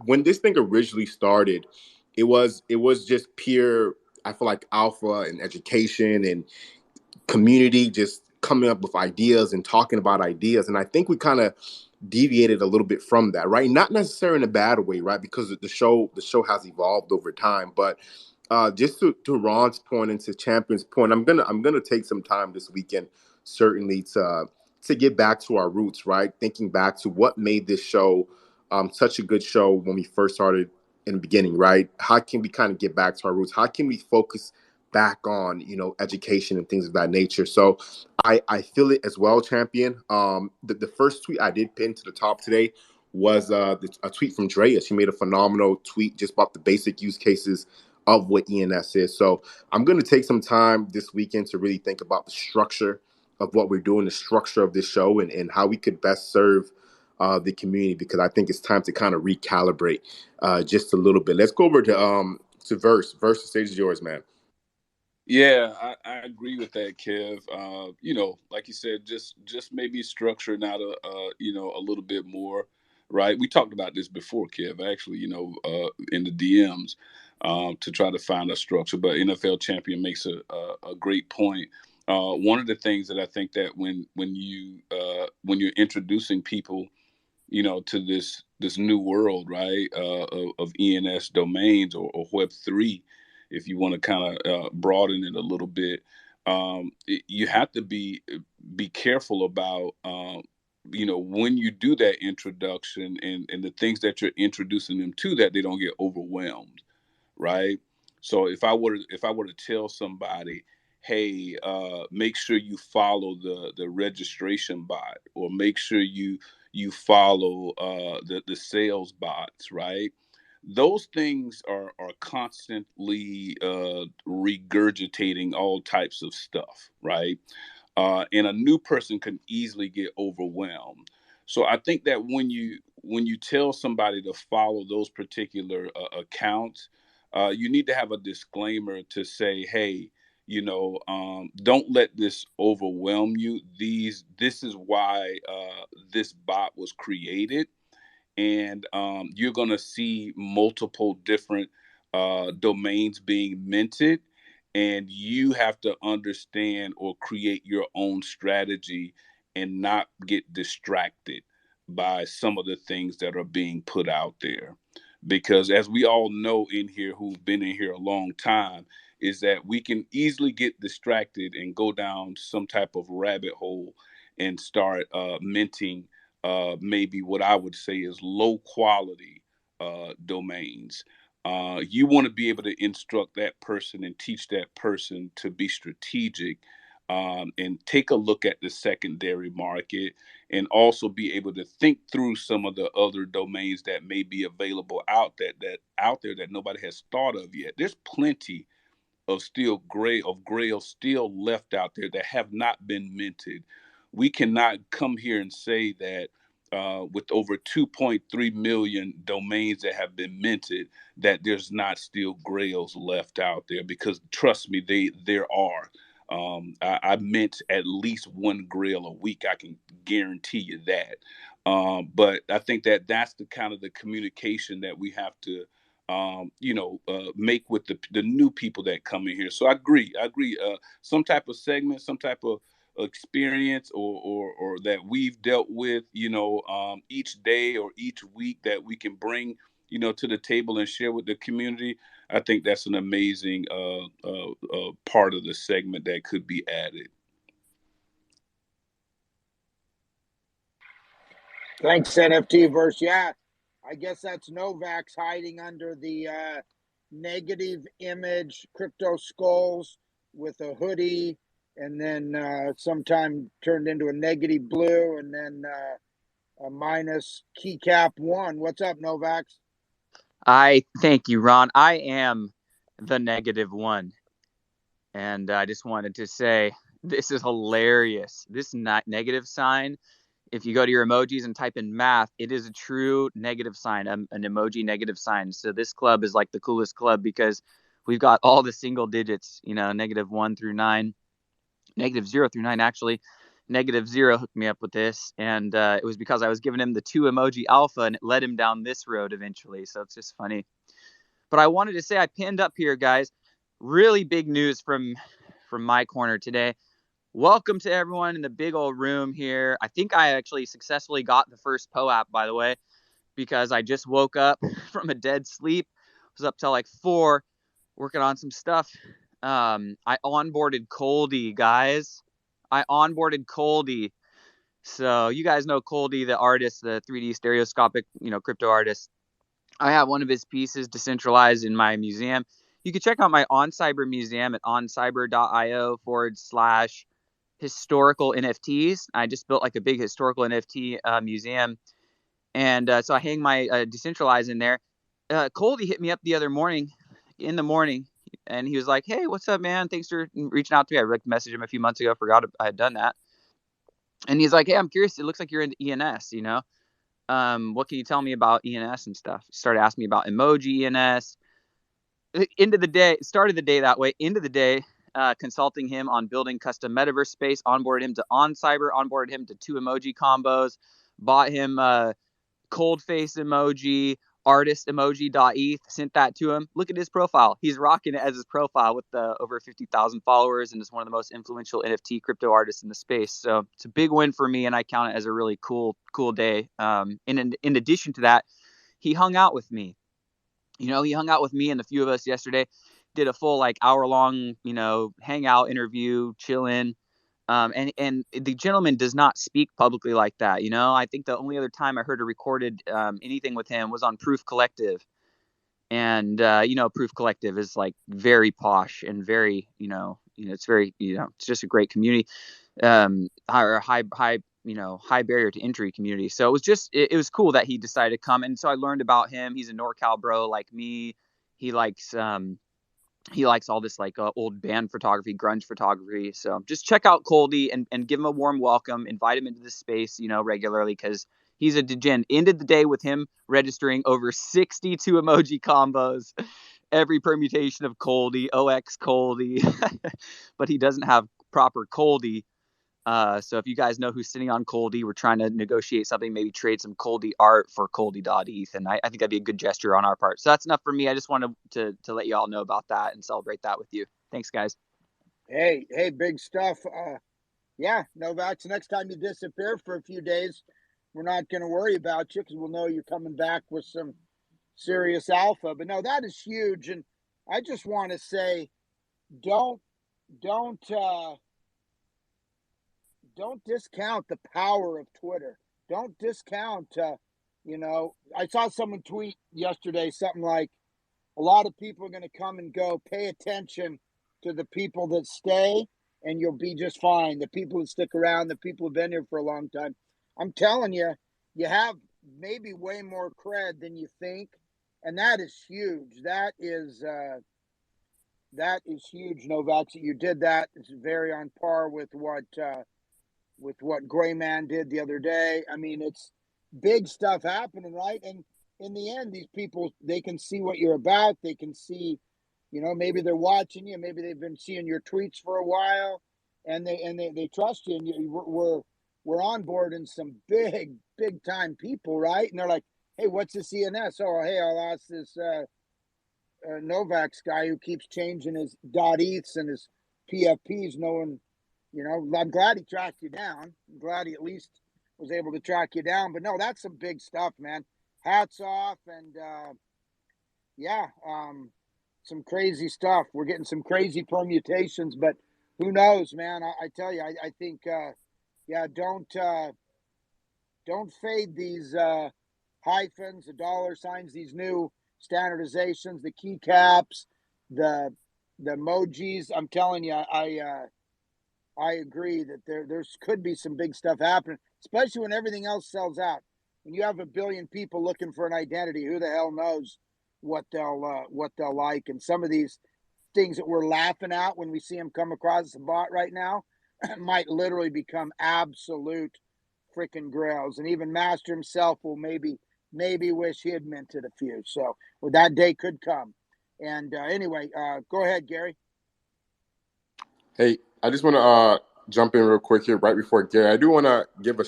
S2: when this thing originally started, it was just pure, I feel like, alpha and education and community, just coming up with ideas and talking about ideas. And I think we kind of deviated a little bit from that, right? Not necessarily in a bad way, right? Because the show has evolved over time. But just to Ron's point and to Champion's point, I'm gonna take some time this weekend, certainly to get back to our roots, right? Thinking back to what made this show such a good show when we first started in the beginning, right? How can we kind of get back to our roots? How can we focus back on, education and things of that nature? So I feel it as well, Champion. The first tweet I did pin to the top today was a tweet from Drea. She made a phenomenal tweet just about the basic use cases of what ENS is. So I'm going to take some time this weekend to really think about the structure of what we're doing, the structure of this show, and how we could best serve the community, because I think it's time to kind of recalibrate just a little bit. Let's go over to Verse. Verse, the stage is yours, man.
S6: Yeah, I agree with that, Kev. Like you said, just maybe structuring out a little bit more, right? We talked about this before, Kev, actually, in the DMs, to try to find a structure. But NFL Champion makes a great point. One of the things that I think that when you're introducing people, to this new world, right, of ENS domains or Web3, if you want to kind of broaden it a little bit, you have to be careful about, when you do that introduction and the things that you're introducing them to, that they don't get overwhelmed, right? So if I were to tell somebody, hey, make sure you follow the registration bot, or make sure you follow the sales bots, right? Those things are constantly regurgitating all types of stuff, right? And a new person can easily get overwhelmed. So I think that when you tell somebody to follow those particular accounts, you need to have a disclaimer to say, hey, don't let this overwhelm you. This is why this bot was created. And you're going to see multiple different domains being minted, and you have to understand or create your own strategy and not get distracted by some of the things that are being put out there. Because as we all know in here, who've been in here a long time, is that we can easily get distracted and go down some type of rabbit hole and start minting maybe what I would say is low quality domains. You want to be able to instruct that person and teach that person to be strategic, and take a look at the secondary market, and also be able to think through some of the other domains that may be available out there that nobody has thought of yet. There's plenty of grail still left out there that have not been minted. We cannot come here and say that with over 2.3 million domains that have been minted, that there's not still grails left out there, because trust me, there are. I mint at least one grail a week. I can guarantee you that. But I think that that's the kind of the communication that we have to make with the new people that come in here. So I agree. Some type of segment, some type of experience or that we've dealt with, each day or each week, that we can bring, to the table and share with the community. I think that's an amazing part of the segment that could be added.
S4: Thanks, NFT Verse. Yeah, I guess that's Novak's hiding under the negative image crypto skulls with a hoodie, and then sometime turned into a negative blue, and then a minus keycap 1. What's up, Novak?
S14: I thank you, Ron. I am the -1. And I just wanted to say, this is hilarious. This negative sign, if you go to your emojis and type in math, it is a true negative sign, an emoji negative sign. So this club is like the coolest club, because we've got all the single digits, -1 through 9, -0 through 9, actually. -0 hooked me up with this, and it was because I was giving him the 2 emoji alpha, and it led him down this road eventually. So it's just funny. But I wanted to say, I pinned up here, guys, really big news from my corner today. Welcome to everyone in the big old room here. I think I actually successfully got the first POAP, by the way, because I just woke up from a dead sleep. I was up till like 4 working on some stuff. I onboarded Coldy, guys. I onboarded Coldy. So you guys know Coldy, the artist, the 3D stereoscopic, crypto artist. I have one of his pieces decentralized in my museum. You can check out my OnCyber museum at oncyber.io/historical NFTs. I just built like a big historical NFT museum. And so I hang my decentralized in there. Coldy hit me up the other morning, in the morning, and he was like, "Hey, what's up, man? Thanks for reaching out to me. I messaged him a few months ago. Forgot I had done that." And he's like, "Hey, I'm curious. It looks like you're into ENS, what can you tell me about ENS and stuff?" He started asking me about emoji ENS. Started the day that way. End of the day, consulting him on building custom metaverse space, onboarded him to OnCyber, onboarded him to 2 emoji combos, bought him cold face emoji, artist emoji.eth, sent that to him. Look at his profile. He's rocking it as his profile with over 50,000 followers and is one of the most influential NFT crypto artists in the space. So it's a big win for me, and I count it as a really cool day. In addition to that, he hung out with me. He hung out with me and a few of us yesterday, did a full like hour-long, hangout interview, chilling. And the gentleman does not speak publicly like that. I think the only other time I heard a recorded anything with him was on Proof Collective. And, Proof Collective is like very posh and very, it's very, it's just a great community, high barrier to entry community. So it was cool that he decided to come. And so I learned about him. He's a NorCal bro like me. He likes all this like old band photography, grunge photography. So just check out Coldy and give him a warm welcome, invite him into the space, regularly, because he's a degen. Ended the day with him registering over 62 emoji combos, every permutation of Coldy, OX Coldy, but he doesn't have proper Coldy. So if you guys know who's sitting on Coldy, we're trying to negotiate something, maybe trade some Coldy art for Coldy.eth. And I think that'd be a good gesture on our part. So that's enough for me. I just wanted to let you all know about that and celebrate that with you. Thanks, guys.
S4: Hey, big stuff. Yeah, Novax, next time you disappear for a few days, we're not going to worry about you because we'll know you're coming back with some serious alpha. But no, that is huge. And I just want to say, don't discount the power of Twitter. Don't discount, I saw someone tweet yesterday something like, a lot of people are going to come and go. Pay attention to the people that stay and you'll be just fine. The people that stick around, the people who've been here for a long time. I'm telling you, you have maybe way more cred than you think. And that is huge. That is huge, Novax. You did that. It's very on par with what Gray Man did the other day. I mean, it's big stuff happening, right? And in the end, these people, they can see what you're about. They can see, maybe they're watching you. Maybe they've been seeing your tweets for a while, and they trust you. And we're onboarding some big time people, right? And they're like, hey, what's this ENS? Oh, hey, I'll ask this Novax guy who keeps changing his .eths and his PFPs, knowing. I'm glad he tracked you down. I'm glad he at least was able to track you down. But no, that's some big stuff, man. Hats off. And some crazy stuff. We're getting some crazy permutations, but who knows, man? I tell you, I think, don't fade these hyphens, the dollar signs, these new standardizations, the keycaps, the emojis. I'm telling you, I agree that there could be some big stuff happening, especially when everything else sells out. When you have 1 billion people looking for an identity, who the hell knows what they'll like? And some of these things that we're laughing at when we see them come across the bot right now might literally become absolute freaking grails. And even Master himself will maybe wish he had minted a few. So that day could come. And anyway, go ahead, Gary.
S2: Hey, I just want to jump in real quick here right before Gary. I do want to give a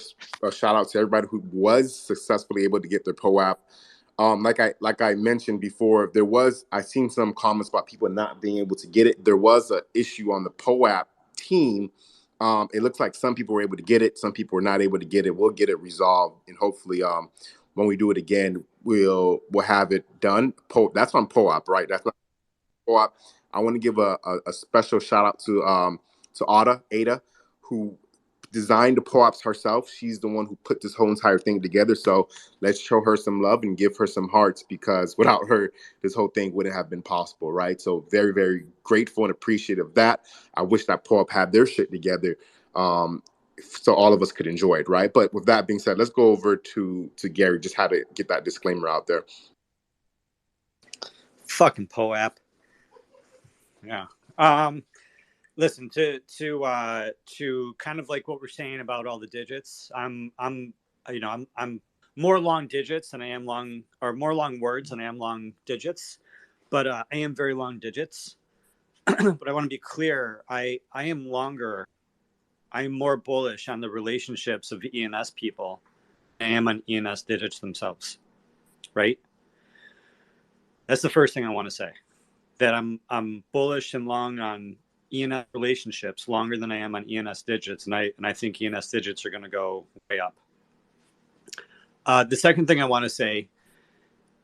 S2: shout out to everybody who was successfully able to get their POAP. Like I mentioned before, I seen some comments about people not being able to get it. There was an issue on the POAP team It looks like some people were able to get it, some people were not able to get it. We'll get it resolved, and hopefully, when we do it again, we'll have it done. That's on POAP, right? That's not POAP. I want to give a special shout out to Ada, who designed the POAPs herself. She's the one who put this whole entire thing together. So let's show her some love and give her some hearts, because without her, this whole thing wouldn't have been possible, right? So very, very grateful and appreciative of that. I wish that POAP had their shit together, so all of us could enjoy it, right? But with that being said, let's go over to Gary, just how to get that disclaimer out there.
S3: Fucking POAP. Yeah. Listen, to kind of like what we're saying about all the digits. I'm more long digits than I am long, or more long words than I am long digits, but I am very long digits. But I want to be clear. I am longer. I'm more bullish on the relationships of ENS people than I am on ENS digits themselves. Right? That's the first thing I want to say. That I'm bullish and long on ENS relationships longer than I am on ENS digits, and I think ENS digits are going to go way up. The second thing I want to say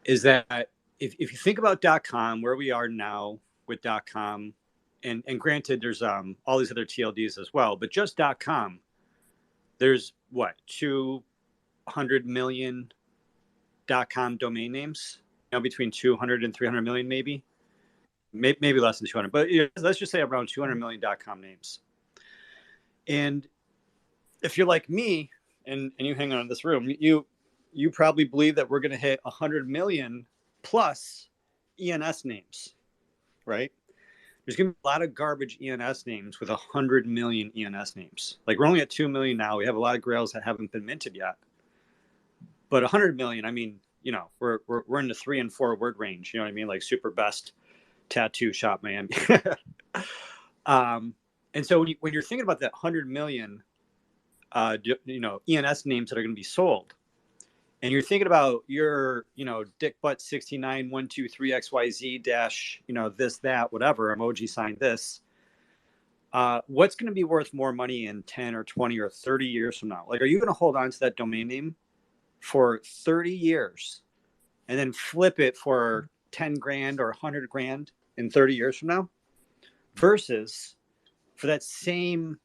S3: is that if you think about .com, where we are now with .com, and granted there's all these other TLDs as well, but just .com, there's what, 200 million .com domain names, between 200 and 300 million maybe less than 200, but let's just say around 200 million .com names. And if you're like me and you hang on in this room, you probably believe that we're going to hit 100 million plus ENS names, right? There's going to be a lot of garbage ENS names with 100 million ENS names. Like, we're only at 2 million now. We have a lot of grails that haven't been minted yet. But 100 million, I mean, we're in the 3 and 4 word range. You know what I mean? Like super best tattoo shop Miami. And so when you're thinking about that 100 million, ENS names that are going to be sold, and you're thinking about your, dick butt 69 123 XYZ dash, this, that, whatever, emoji sign this, what's going to be worth more money in 10 or 20 or 30 years from now? Like, are you going to hold on to that domain name for 30 years and then flip it for 10 grand or 100 grand in 30 years from now, versus for that same,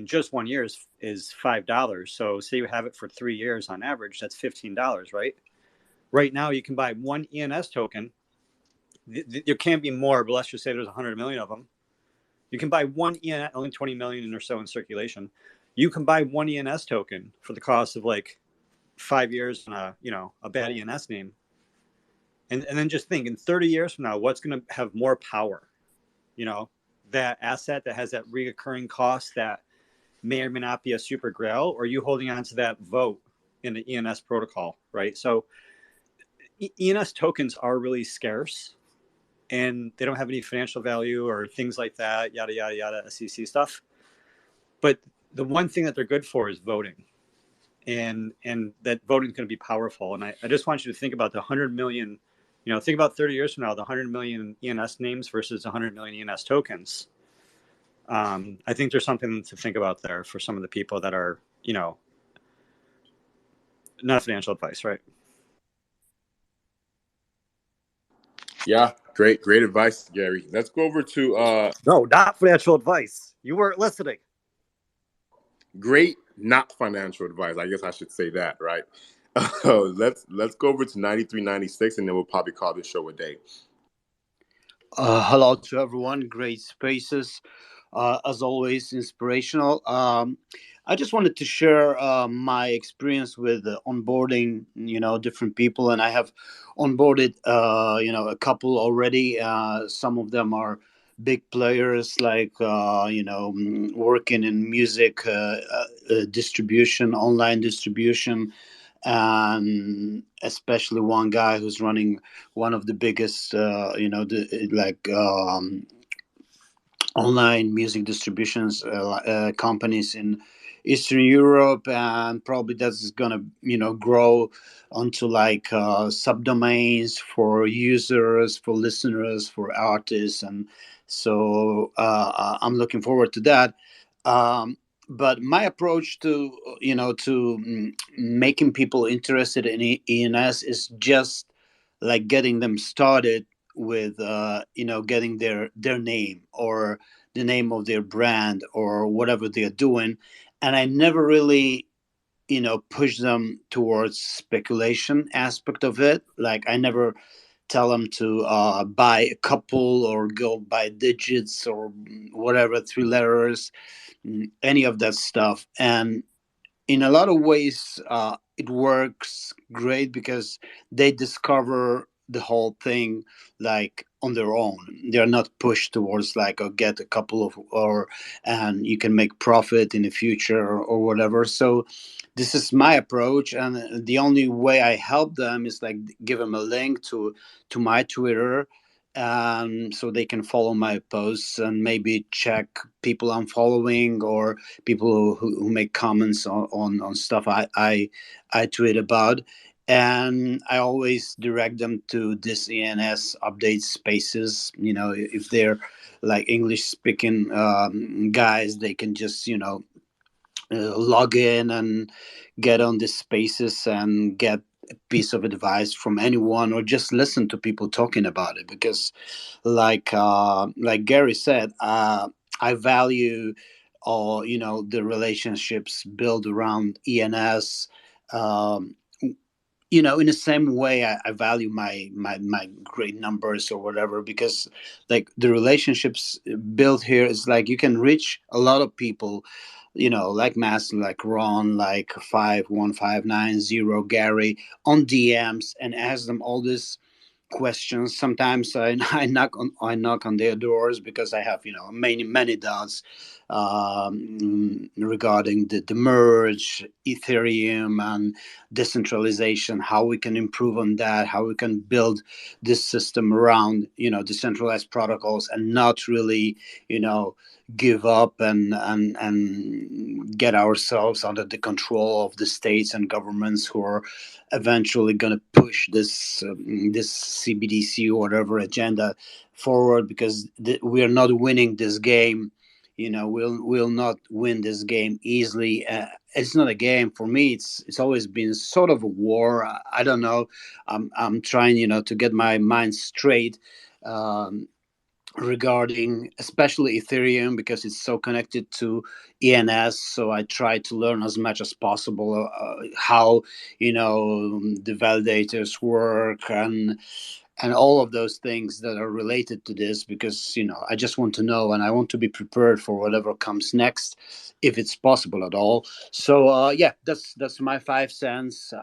S3: just 1 year is $5. So say you have it for 3 years on average, that's $15, right? Right now you can buy one ENS token. There can be more, but let's just say there's 100 million of them. You can buy one ENS, only 20 million or so in circulation. You can buy one ENS token for the cost of like 5 years on a bad ENS name. And then just think, in 30 years from now, what's going to have more power? That asset that has that reoccurring cost that may or may not be a super grail, or you holding on to that vote in the ENS protocol, right? So ENS tokens are really scarce, and they don't have any financial value or things like that, yada, yada, yada, SEC stuff. But the one thing that they're good for is voting. And that voting is going to be powerful. And I just want you to think about the 100 million, think about 30 years from now, the 100 million ENS names versus 100 million ENS tokens. I think there's something to think about there for some of the people that are, not financial advice, right?
S2: Yeah, great advice, Gary. Let's go over to
S3: no, not financial advice. You weren't listening.
S2: Great, not financial advice. I guess I should say that, right? Let's go over to 9396, and then we'll probably call this show a day.
S15: Hello to everyone. Great spaces, as always, inspirational. I just wanted to share my experience with onboarding, different people, and I have onboarded, a couple already. Some of them are big players, like working in music distribution, online distribution, and especially one guy who's running one of the biggest, online music distributions companies in Eastern Europe, and probably that's gonna grow onto like subdomains for users, for listeners, for artists, and so I'm looking forward to that. But my approach to making people interested in ENS is just like getting them started with getting their name or the name of their brand or whatever they're doing, and I never really push them towards speculation aspect of it. Like I never tell them to buy a couple or go buy digits or whatever, 3 letters, any of that stuff. And in a lot of ways, it works great because they discover the whole thing like on their own. They're not pushed towards like, oh, get a couple of, or and you can make profit in the future or whatever. So this is my approach, and the only way I help them is like give them a link to my Twitter, so they can follow my posts and maybe check people I'm following or people who make comments on stuff I tweet about. And I always direct them to this ENS update spaces. If they're like English speaking guys, they can just log in and get on these spaces and get a piece of advice from anyone or just listen to people talking about it. Because like Gary said, I value the relationships built around ENS. In the same way I value my great numbers or whatever, because like the relationships built here is like you can reach a lot of people, like Mass, like Ron, like 51590 Gary on DMs and ask them all this questions. Sometimes I knock on their doors because I have many doubts regarding the merge, Ethereum, and decentralization. How we can improve on that? How we can build this system around decentralized protocols and not really give up and get ourselves under the control of the states and governments who are eventually going to push this CBDC or whatever agenda forward, because we are not winning this game. We'll not win this game easily. It's not a game for me. It's always been sort of a war. I don't know. I'm trying to get my mind straight regarding especially Ethereum, because it's so connected to ENS. So I try to learn as much as possible how the validators work and all of those things that are related to this, because I just want to know and I want to be prepared for whatever comes next, if it's possible at all. So yeah, that's my 5 cents,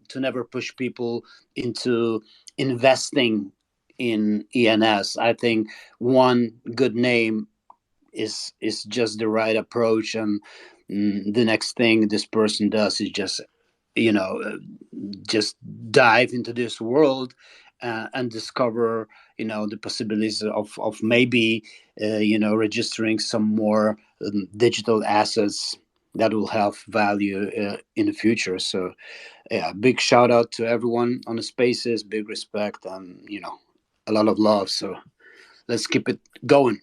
S15: to never push people into investing in ENS. I think one good name is just the right approach, and the next thing this person does is just dive into this world and discover the possibilities of maybe registering some more digital assets that will have value in the future. So yeah, big shout out to everyone on the spaces, big respect, and a lot of love. So let's keep it going.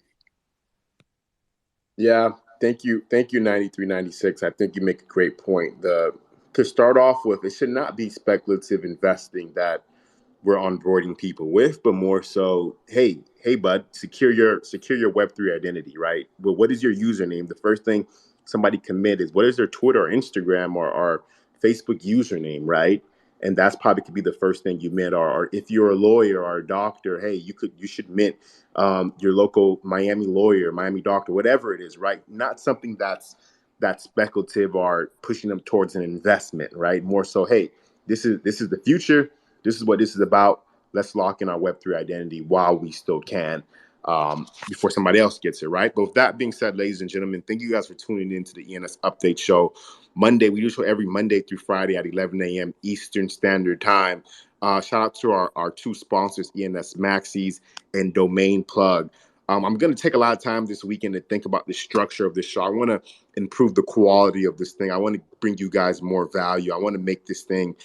S2: Yeah, thank you, 9396. I think you make a great point. To start off with, it should not be speculative investing that we're onboarding people with, but more so, hey bud, secure your Web3 identity, right? But what is your username? The first thing somebody commit is what is their Twitter or Instagram or Facebook username, right? And that's probably could be the first thing you mint. Or if you're a lawyer or a doctor, hey, you should mint your local Miami lawyer, Miami doctor, whatever it is, right? Not something that's speculative or pushing them towards an investment, right? More so, hey, this is the future. This is what this is about. Let's lock in our Web3 identity while we still can, before somebody else gets it, right? But with that being said, ladies and gentlemen, thank you guys for tuning in to the ENS Update Show. We do show every Monday through Friday at 11 a.m. Eastern Standard Time. Shout out to our two sponsors, ENS Maxis and Domain Plug. I'm going to take a lot of time this weekend to think about the structure of this show. I want to improve the quality of this thing. I want to bring you guys more value. I want to make this thing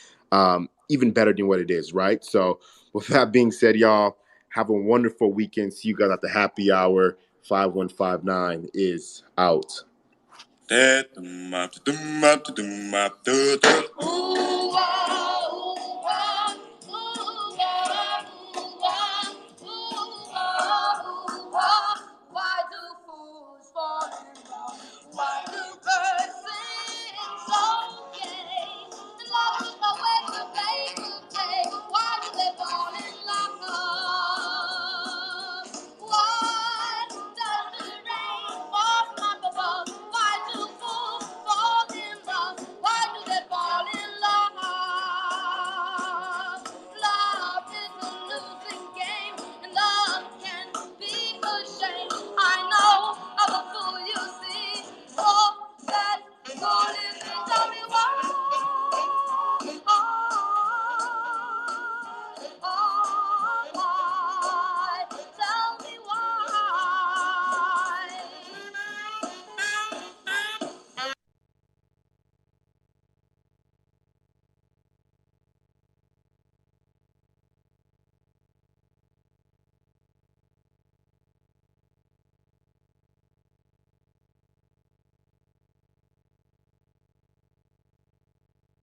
S2: even better than what it is, right? So with that being said, y'all, have a wonderful weekend. See you guys at the happy hour. 5159 is out.
S1: Ooh.